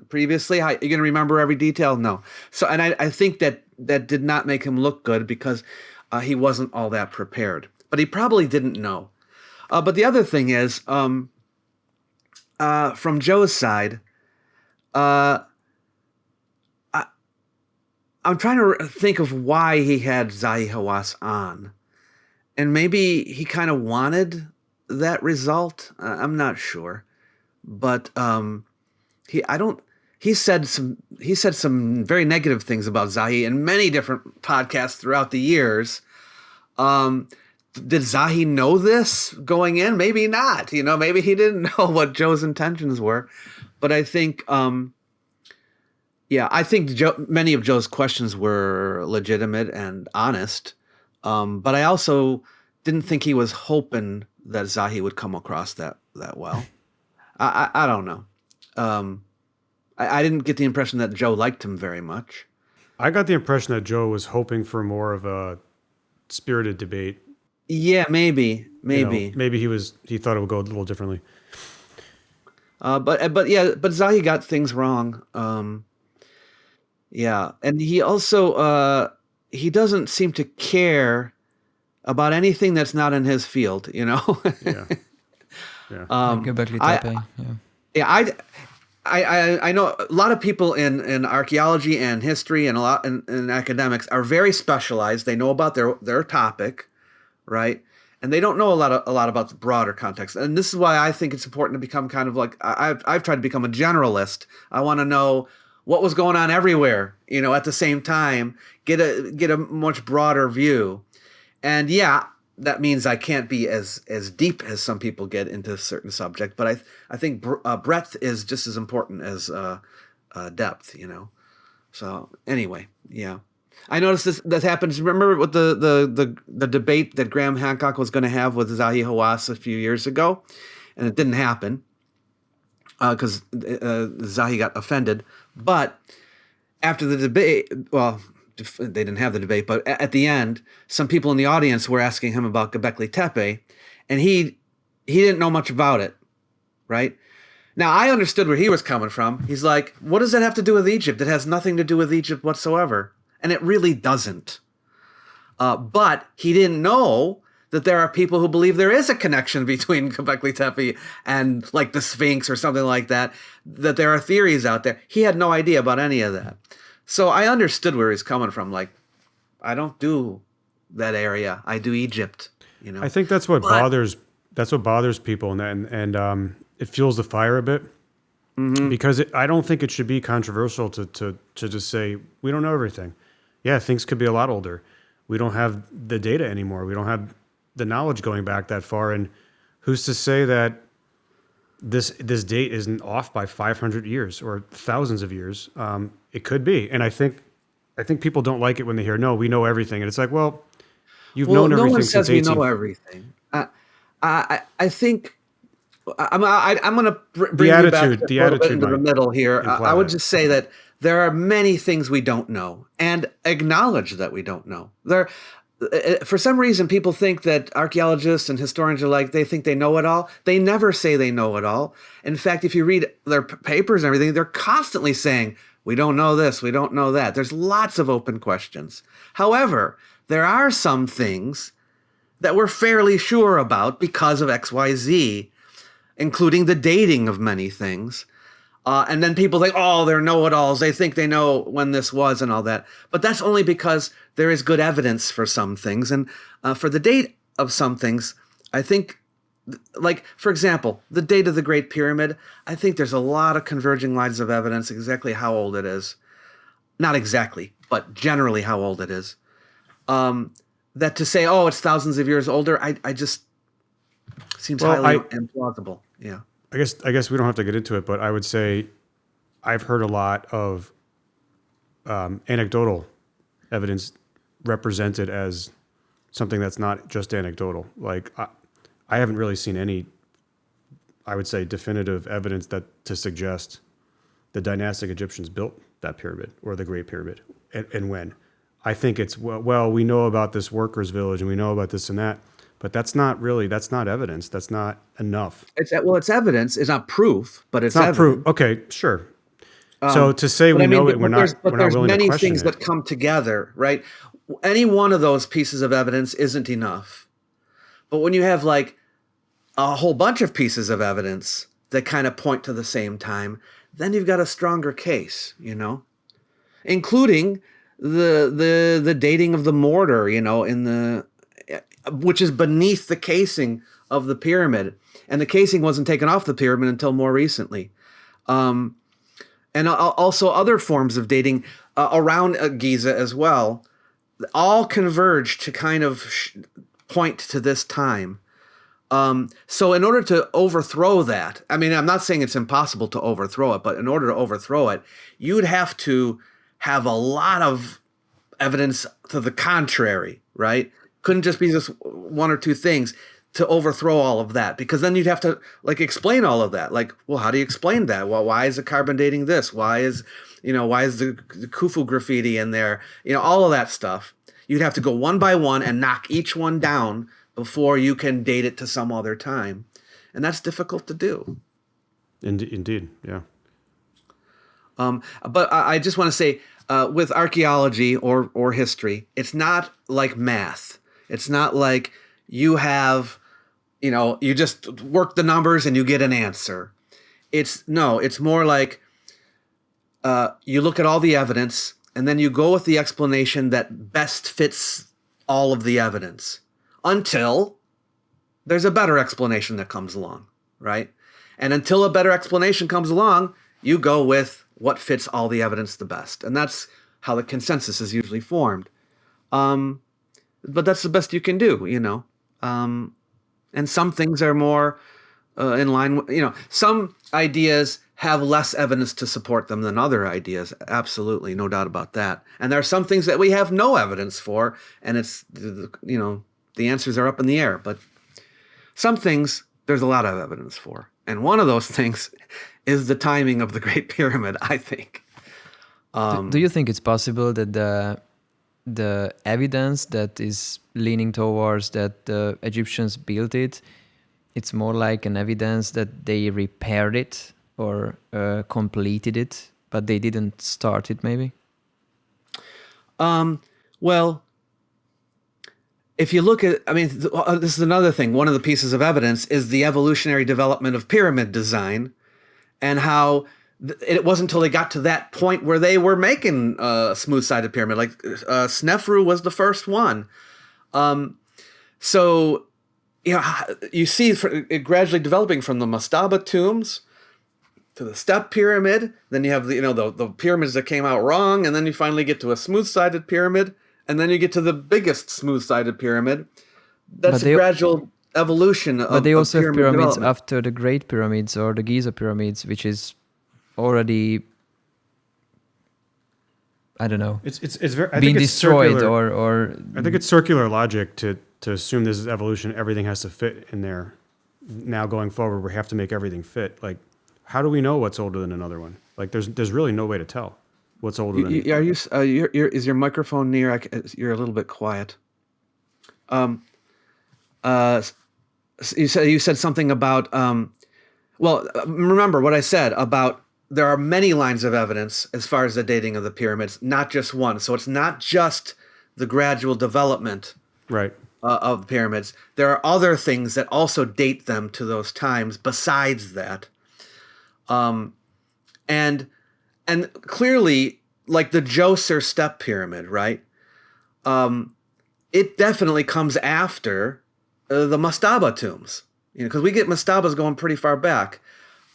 previously, you're going to remember every detail? No. So, and I think that did not make him look good, because he wasn't all that prepared. But he probably didn't know. But the other thing is, from Joe's side, I'm trying to think of why he had Zahi Hawass on. And maybe he kind of wanted that result. I'm not sure. But he said some very negative things about Zahi in many different podcasts throughout the years. Did Zahi know this going in? Maybe not. Maybe he didn't know what Joe's intentions were. But I think I think many of Joe's questions were legitimate and honest, but I also didn't think he was hoping that Zahi would come across that well. I don't know. I didn't get the impression that Joe liked him very much. I got the impression that Joe was hoping for more of a spirited debate. Yeah, maybe. Maybe he thought it would go a little differently. But Zahi got things wrong. Yeah, and he also he doesn't seem to care about anything that's not in his field, Yeah. I know a lot of people in archaeology and history and a lot in academics are very specialized. They know about their topic, right? And they don't know a lot about the broader context. And this is why I think it's important to become kind of like I've tried to become a generalist. I want to know what was going on everywhere, at the same time, get a much broader view. And yeah, that means I can't be as deep as some people get into a certain subject, but I think breadth is just as important as depth, So anyway, yeah. I noticed this happens. Remember what the debate that Graham Hancock was going to have with Zahi Hawass a few years ago, and it didn't happen because Zahi got offended. But after the debate, well, they didn't have the debate, but at the end, some people in the audience were asking him about Göbekli Tepe, and he didn't know much about it, right? Now, I understood where he was coming from. He's like, what does that have to do with Egypt? It has nothing to do with Egypt whatsoever. And it really doesn't. But he didn't know that there are people who believe there is a connection between Göbekli Tepe and like the Sphinx or something like that, that there are theories out there. He had no idea about any of that. So I understood where he's coming from. Like, I don't do that area. I do Egypt, I think that's what bothers people, and it fuels the fire a bit. Mm-hmm. Because I don't think it should be controversial to just say, we don't know everything. Yeah, things could be a lot older. We don't have the data anymore. We don't have the knowledge going back that far. And who's to say that this date isn't off by 500 years or thousands of years? It could be. And I think people don't like it when they hear, no, we know everything. And it's like, well, You've Well, known no everything one since says we 18. know everything. I think I'm going to bring you back attitude- just the a little bit attitude into the might middle here. imply I would that. just say that there are many things we don't know, and acknowledge that we don't know. For some reason, people think that archaeologists and historians are like, they think they know it all. They never say they know it all. In fact, if you read their papers and everything, they're constantly saying, we don't know this, we don't know that. There's lots of open questions. However, there are some things that we're fairly sure about because of XYZ, including the dating of many things. And then people think, oh, they're know-it-alls. They think they know when this was and all that. But that's only because there is good evidence for some things. And for the date of some things, I think, like, for example, the date of the Great Pyramid, I think there's a lot of converging lines of evidence exactly how old it is. Not exactly, but generally how old it is. That to say, oh, it's thousands of years older, I just seems highly implausible. Yeah. I guess we don't have to get into it, but I would say I've heard a lot of anecdotal evidence represented as something that's not just anecdotal. Like I haven't really seen any, I would say, definitive evidence that to suggest the dynastic Egyptians built that pyramid or the Great Pyramid and when. I think it's, well, we know about this workers' village and we know about this and that. But that's not evidence. That's not enough. It's evidence. It's not proof, but it's not evidence. proof. Okay, sure. So to say we know it, we're not willing to question it. But there's many things that come together, right? Any one of those pieces of evidence isn't enough. But when you have like a whole bunch of pieces of evidence that kind of point to the same time, then you've got a stronger case, you know, including the dating of the mortar, you know, which is beneath the casing of the pyramid. And the casing wasn't taken off the pyramid until more recently. And also other forms of dating around Giza as well, all converge to kind of point to this time. So in order to overthrow that, I mean, I'm not saying it's impossible to overthrow it, but in order to overthrow it, you'd have to have a lot of evidence to the contrary, right? Couldn't just be just one or two things to overthrow all of that, because then you'd have to like explain all of that. Like, well, how do you explain that? Well, why is the carbon dating this? Why is the Khufu graffiti in there? You know, all of that stuff. You'd have to go one by one and knock each one down before you can date it to some other time. And that's difficult to do. Indeed, yeah. But I just want to say, with archaeology or history, it's not like math. It's not like you have, you just work the numbers and you get an answer. It's more like you look at all the evidence and then you go with the explanation that best fits all of the evidence until there's a better explanation that comes along, right? And until a better explanation comes along, you go with what fits all the evidence the best. And that's how the consensus is usually formed. But that's the best you can do, and some things are more in line with, some ideas have less evidence to support them than other ideas. Absolutely, no doubt about that. And there are some things that we have no evidence for, and it's, the answers are up in the air. But some things there's a lot of evidence for. And one of those things is the timing of the Great Pyramid, I think. Do you think it's possible that the evidence that is leaning towards that the Egyptians built it, it's more like an evidence that they repaired it or completed it, but they didn't start it maybe? Well, if you look at, this is another thing. One of the pieces of evidence is the evolutionary development of pyramid design and how it wasn't until they got to that point where they were making a smooth-sided pyramid. Like Snefru was the first one. So, you see it gradually developing from the mastaba tombs to the step pyramid. Then you have the pyramids that came out wrong, and then you finally get to a smooth-sided pyramid, and then you get to the biggest smooth-sided pyramid. That's a gradual evolution of But they also have pyramids development. after the Great Pyramids or the Giza pyramids, which is already, I don't know, It's very, I being think it's destroyed circular, or I think it's circular logic to assume this is evolution. Everything has to fit in there. Now going forward, we have to make everything fit. Like, how do we know what's older than another one? Like, there's really no way to tell what's older than. Are you? Is your microphone near? You're a little bit quiet. You said something about. Well, remember what I said about there are many lines of evidence as far as the dating of the pyramids, not just one. So it's not just the gradual development Right. Of the pyramids. There are other things that also date them to those times besides that. And clearly, like the Djoser step pyramid, right? It definitely comes after the mastaba tombs, because we get mastabas going pretty far back.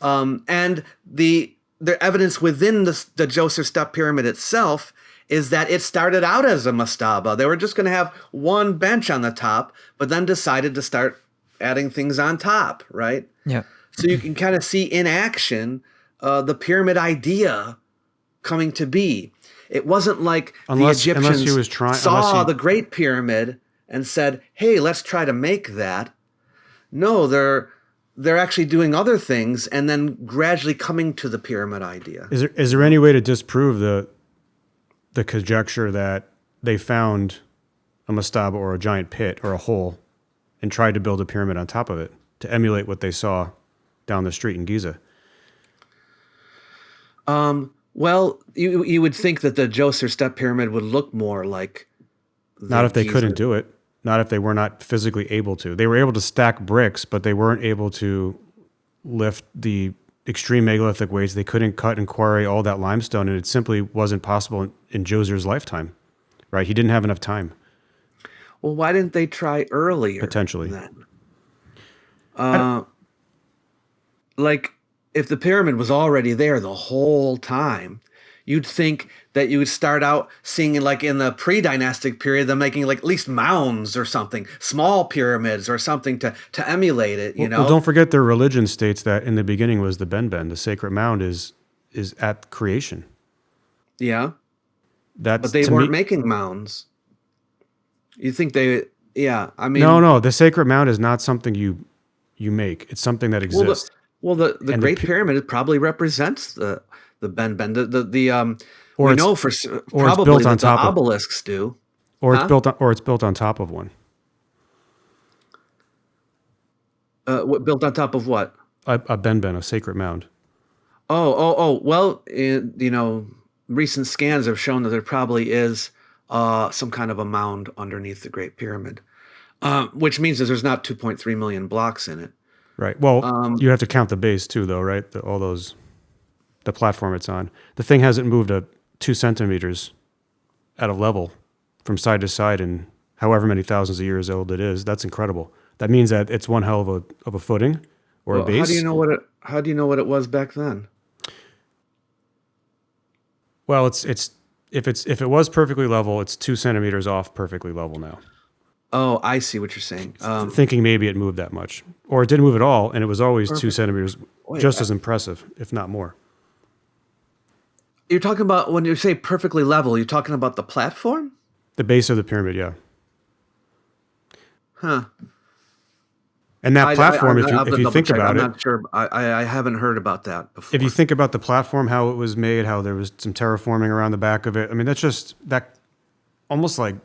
And the evidence within the Djoser step pyramid itself is that it started out as a mastaba. They were just going to have one bench on the top, but then decided to start adding things on top, right? yeah. So you can kind of see in action the pyramid idea coming to be. It wasn't like the Egyptians saw the Great Pyramid and said, "Hey, let's try to make that." No, they're actually doing other things and then gradually coming to the pyramid idea. Is there any way to disprove the conjecture that they found a mastaba or a giant pit or a hole and tried to build a pyramid on top of it to emulate what they saw down the street in Giza? Well, you would think that the Djoser step pyramid would look more like Not if they Giza. couldn't do it. Not if they were not physically able to. They were able to stack bricks, but they weren't able to lift the extreme megalithic weights. They couldn't cut and quarry all that limestone, and it simply wasn't possible in Djoser's lifetime. Right? He didn't have enough time. Well, why didn't they try earlier? Potentially. Then? Like, if the pyramid was already there the whole time, you'd think that you would start out seeing, like in the pre-dynastic period, them making like at least mounds or something, small pyramids or something to emulate it, you know? Well, don't forget their religion states that in the beginning was the Ben. The sacred mound is at creation. Yeah. That's, but they to weren't me, making mounds. You think they, yeah, I mean. No, the sacred mound is not something you make. It's something that exists. Well, the Great Pyramid probably represents the Ben. Or we it's- know for or it's probably built on that the top of- obelisks do. Or Huh? it's built on top of one. Built on top of what? A Ben, a sacred mound. Oh. Well, recent scans have shown that there probably is some kind of a mound underneath the Great Pyramid, which means that there's not 2.3 million blocks in it. Right. Well, you have to count the base too, though, right? The platform it's on. The thing hasn't moved 2 centimeters at a level from side to side in however many thousands of years old it is. That's incredible. That means that it's one hell of a footing or a base. How do you know what it was back then? Well, if it was perfectly level, it's 2 centimeters off perfectly level now. Oh, I see what you're saying. Thinking maybe it moved that much, or it didn't move at all, and it was always 2 centimeters, just as impressive, if not more. You're talking about, when you say perfectly level, you're talking about the platform? The base of the pyramid, yeah. Huh. And that platform, if you think about it, I'm not sure. I haven't heard about that before. if you think about the platform, how it was made, how there was some terraforming around the back of it, I mean, that's just that almost like,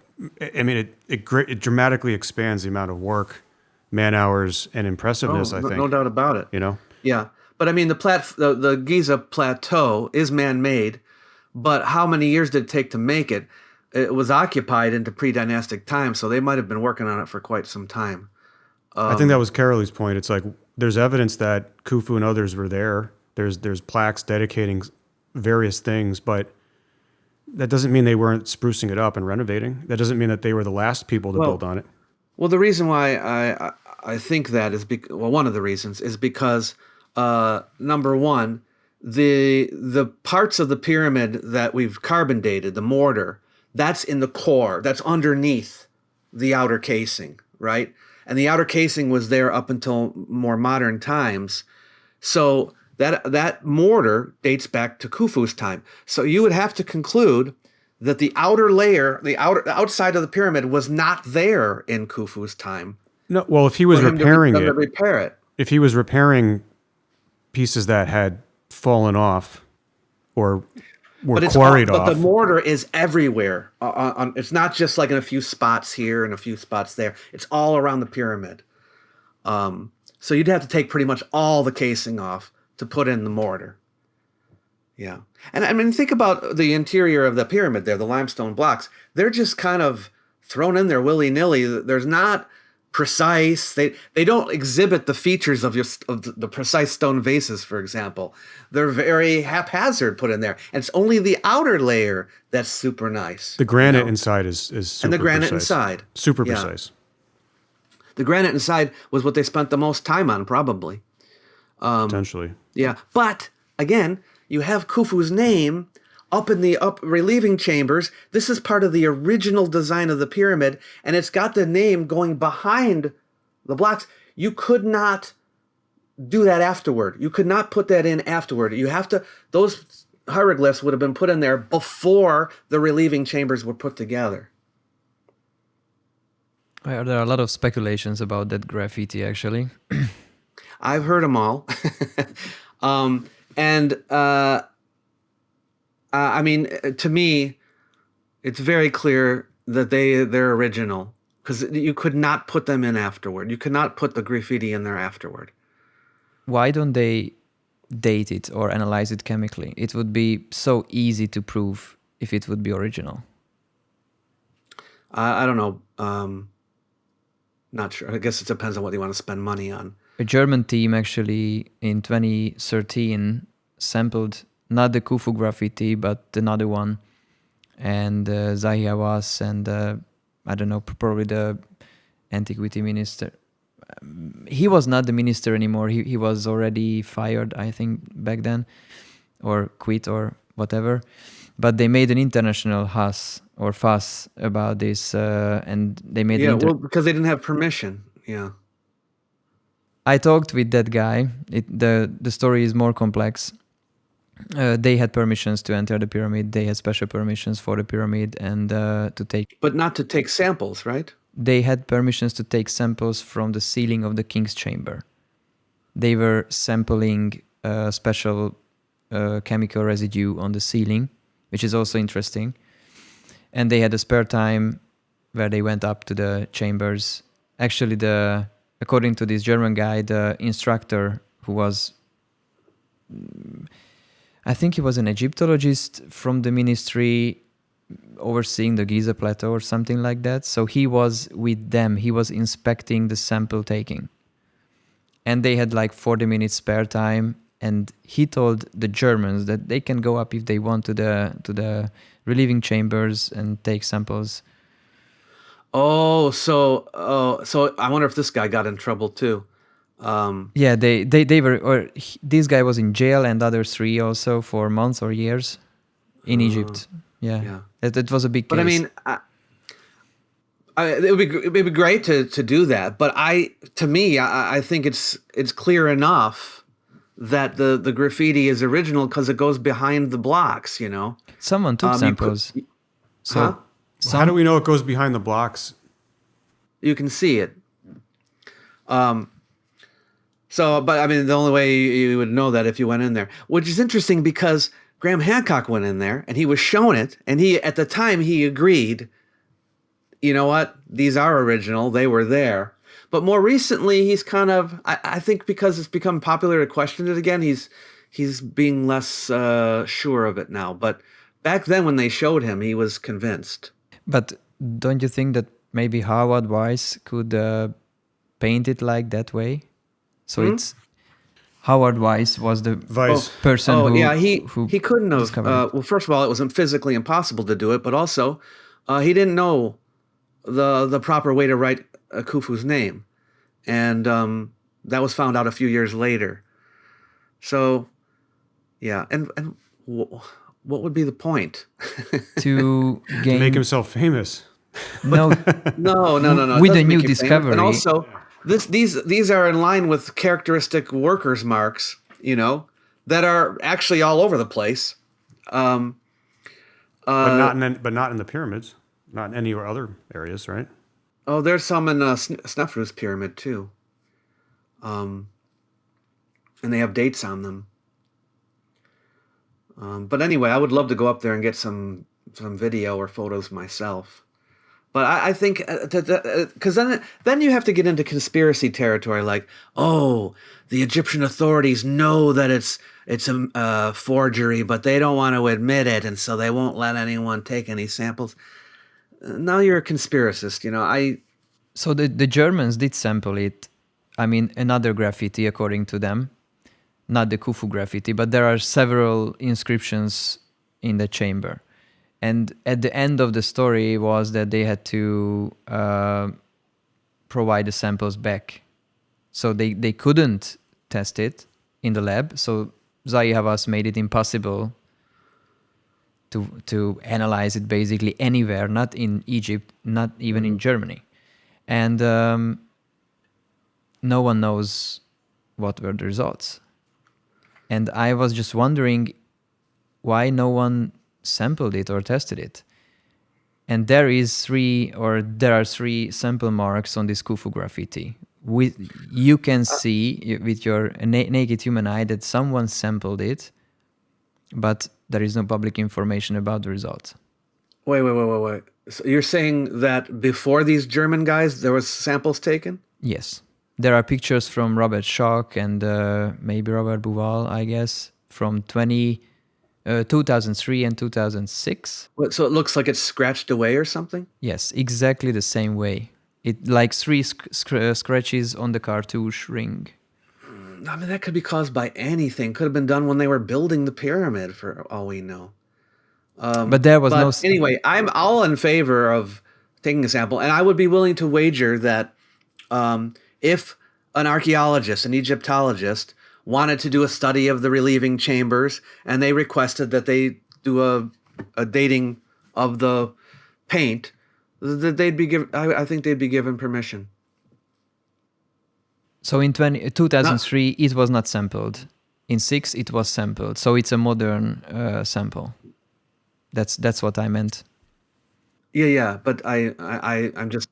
I mean, it dramatically expands the amount of work, man hours, and impressiveness. I think, no doubt about it. You know, yeah. But I mean, the Giza plateau is man-made, but how many years did it take to make it? It was occupied into pre-dynastic time, so they might have been working on it for quite some time. I think that was Károly's point. It's like there's evidence that Khufu and others were there. There's plaques dedicating various things, but that doesn't mean they weren't sprucing it up and renovating. That doesn't mean that they were the last people to build on it. Well, the reason why I think that is one of the reasons is because number one, the parts of the pyramid that we've carbon dated, the mortar, that's in the core, that's underneath the outer casing, right? And the outer casing was there up until more modern times. So that mortar dates back to Khufu's time. So you would have to conclude that the outer layer, the outside of the pyramid, was not there in Khufu's time. No, well, if he was repairing to repair it, if he was repairing pieces that had fallen off or were quarried off. But the mortar is everywhere. It's not just like in a few spots here and a few spots there. It's all around the pyramid. So you'd have to take pretty much all the casing off to put in the mortar. Yeah. And I mean, think about the interior of the pyramid there, the limestone blocks. They're just kind of thrown in there willy-nilly. There's not precise. They don't exhibit the features of the precise stone vases, for example. They're very haphazard put in there. And it's only the outer layer that's super nice. The granite inside is super and the granite precise. Inside. Super Yeah. precise. The granite inside was what they spent the most time on, probably. Potentially. Yeah. But again, you have Khufu's name up in the relieving chambers. This is part of the original design of the pyramid, and it's got the name going behind the blocks. You could not do that afterward. You could not put that in afterward. You have to, those hieroglyphs would have been put in there before the relieving chambers were put together. There are a lot of speculations about that graffiti, actually. I've heard them all. I mean, to me, it's very clear that they're original, because you could not put them in afterward. You could not put the graffiti in there afterward. Why don't they date it or analyze it chemically? It would be so easy to prove if it would be original. I don't know. Not sure. I guess it depends on what you want to spend money on. A German team actually in 2013 sampled not the Khufu graffiti, but another one. And Zahi Hawass and I don't know, probably the antiquity minister. He was not the minister anymore. He was already fired, I think, back then, or quit or whatever. But they made an international fuss about this, and they made because they didn't have permission. Yeah. I talked with that guy. The story is more complex. They had permissions to enter the pyramid. They had special permissions for the pyramid and to take. But not to take samples, right? They had permissions to take samples from the ceiling of the king's chamber. They were sampling special chemical residue on the ceiling, which is also interesting. And they had a spare time where they went up to the chambers. Actually, according to this German guy, the instructor who was, I think he was an Egyptologist from the ministry overseeing the Giza plateau or something like that. So he was with them. He was inspecting the sample taking. And they had like 40 minutes spare time. And he told the Germans that they can go up if they want to the relieving chambers and take samples. So I wonder if this guy got in trouble too. Yeah, they were, or this guy was in jail and other three also for months or years in Egypt. Yeah. It was a big case. But I mean, it'd be great to do that. But I think it's clear enough that the graffiti is original because it goes behind the blocks, you know. Someone took samples. How do we know it goes behind the blocks? You can see it. But I mean, the only way you would know that if you went in there, which is interesting because Graham Hancock went in there and he was shown it, and at the time he agreed, you know what, these are original, they were there. But more recently, he's kind of, I think because it's become popular to question it again, he's being less sure of it now. But back then when they showed him, he was convinced. But don't you think that maybe Howard Weiss could paint it like that way? So it's Howard Weiss was the person who... yeah, he couldn't have. Well, first of all, it was physically impossible to do it, but also he didn't know the proper way to write Khufu's name. And that was found out a few years later. So, yeah. And what would be the point? To make himself famous. No. With a new discovery. And also, these are in line with characteristic workers' marks, you know, that are actually all over the place. but not in the pyramids, not in any other areas, right? Oh, there's some in Snefru's pyramid too. And they have dates on them. But anyway, I would love to go up there and get some video or photos myself. But I think because then you have to get into conspiracy territory, like, oh, the Egyptian authorities know that it's a forgery, but they don't want to admit it, and so they won't let anyone take any samples. Now you're a conspiracist, So the Germans did sample it. I mean, another graffiti, according to them, not the Khufu graffiti, but there are several inscriptions in the chamber. And at the end of the story was that they had to provide the samples back. So they couldn't test it in the lab. So Zahi Hawass made it impossible to analyze it basically anywhere, not in Egypt, not even in Germany. And no one knows what were the results. And I was just wondering why no one sampled it or tested it. And there are three sample marks on this Khufu graffiti. You can see with your naked human eye that someone sampled it, but there is no public information about the results. Wait. So you're saying that before these German guys, there was samples taken? Yes. There are pictures from Robert Schock and maybe Robert Bouval, I guess, from 2003 and 2006. So it looks like it's scratched away or something? Yes, exactly the same way. It like three scratches on the cartouche ring. I mean, that could be caused by anything. Could have been done when they were building the pyramid, for all we know. But there was no... Anyway, I'm all in favor of taking a sample, and I would be willing to wager that if an archaeologist, an Egyptologist, wanted to do a study of the relieving chambers, and they requested that they do a dating of the paint, that they'd be given. I think they'd be given permission. So in 2003, it was not sampled. In 2006, it was sampled. So it's a modern sample. That's what I meant. Yeah. But I'm just.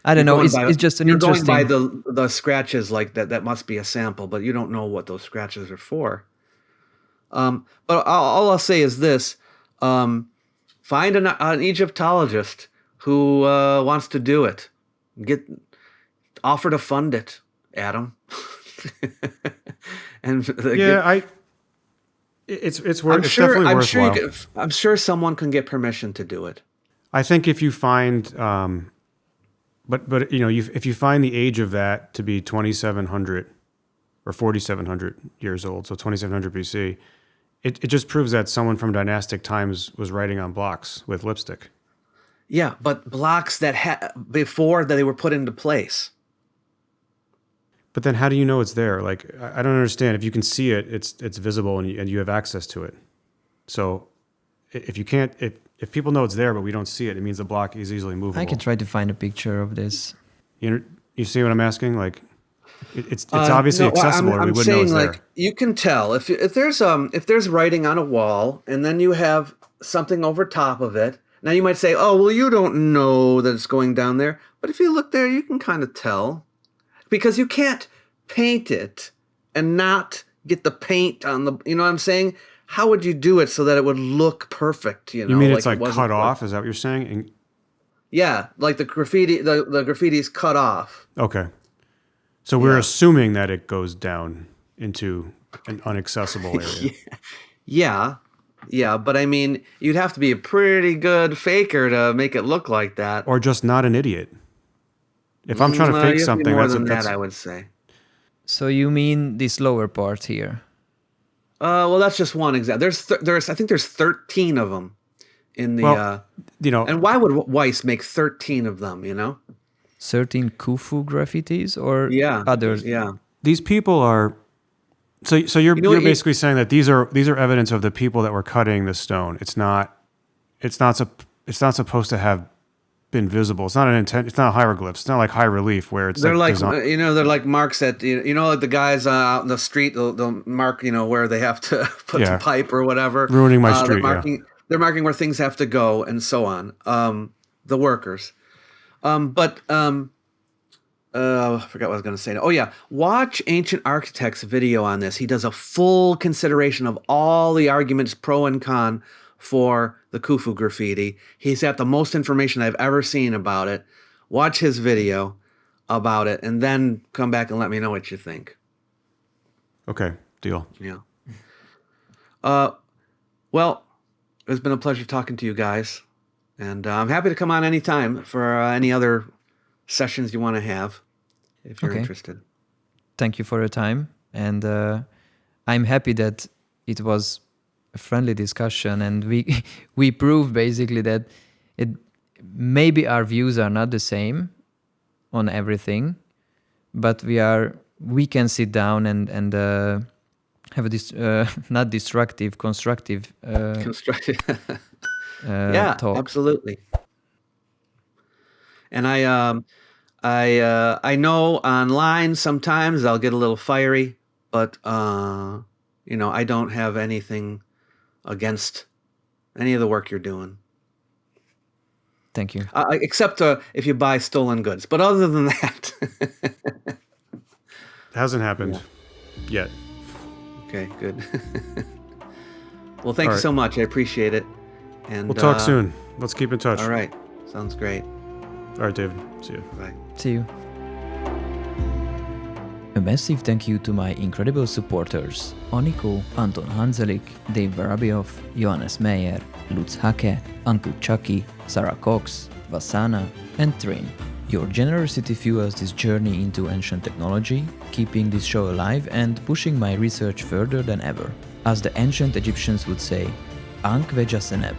I don't know. It's just an interesting. You're going by the scratches like that. That must be a sample, but you don't know what those scratches are for. But all I'll say is this: find an Egyptologist who wants to do it. Offer to fund it, Adam. And it's worth. It's definitely worthwhile. I'm sure someone can get permission to do it. I think if you find. But if you find the age of that to be 2,700 or 4,700 years old, so 2,700 BC, it just proves that someone from dynastic times was writing on blocks with lipstick. Yeah, but blocks that before that they were put into place. But then how do you know it's there? Like, I don't understand. If you can see it, it's visible and you have access to it. So if you can't... If people know it's there, but we don't see it, it means the block is easily movable. I can try to find a picture of this. You see what I'm asking? Like, it's obviously accessible, or we wouldn't know it's there. You can tell if there's writing on a wall, and then you have something over top of it. Now you might say, "Oh, well, you don't know that it's going down there," but if you look there, you can kind of tell, because you can't paint it and not get the paint on the. You know what I'm saying? How would you do it so that it would look perfect? You mean it's like cut off? Is that what you're saying? Yeah, like the graffiti. The graffiti's cut off. Okay, so we're assuming that it goes down into an inaccessible area. Yeah, but I mean, you'd have to be a pretty good faker to make it look like that, or just not an idiot. If I'm trying to fake something, that's I would say. So you mean this lower part here? Well, that's just one example. I think there's 13 of them in the. And why would Weiss make 13 of them? 13 Khufu graffitis or others? Yeah. These people are. So you're basically saying that these are evidence of the people that were cutting the stone. It's not supposed to have been visible. It's not an intent. It's not hieroglyphs. It's not like high relief where it's. They're like they're like marks at like the guys out in the street. They'll mark where they have to put the pipe or whatever. Ruining my street. They're marking where things have to go and so on. The workers. I forgot what I was going to say. Oh, yeah. Watch Ancient Architect's video on this. He does a full consideration of all the arguments pro and con for the Khufu graffiti. He's got the most information I've ever seen about it. Watch his video about it and then come back and let me know what you think. Okay, deal. Yeah. Well, it's been a pleasure talking to you guys. And I'm happy to come on anytime for any other sessions you want to have, if you're interested. Thank you for your time. And I'm happy that it was a friendly discussion. And we proved basically that maybe our views are not the same on everything, but we can sit down and have a not destructive, constructive yeah, talk. Absolutely. And I know online sometimes I'll get a little fiery, but I don't have anything against any of the work you're doing. Thank you. Except if you buy stolen goods. But other than that... Hasn't happened yet. Okay, good. Well, thank you so much. I appreciate it. And we'll talk soon. Let's keep in touch. All right. Sounds great. All right, David. See you. Bye. See you. A massive thank you to my incredible supporters: Aniko, Anton Hanzelik, Dave Varabiov, Johannes Meyer, Lutz Hake, Uncle Chucky, Sarah Cox, Vasana, and Trin. Your generosity fuels this journey into ancient technology, keeping this show alive and pushing my research further than ever. As the ancient Egyptians would say, Ankh Vejaseneb.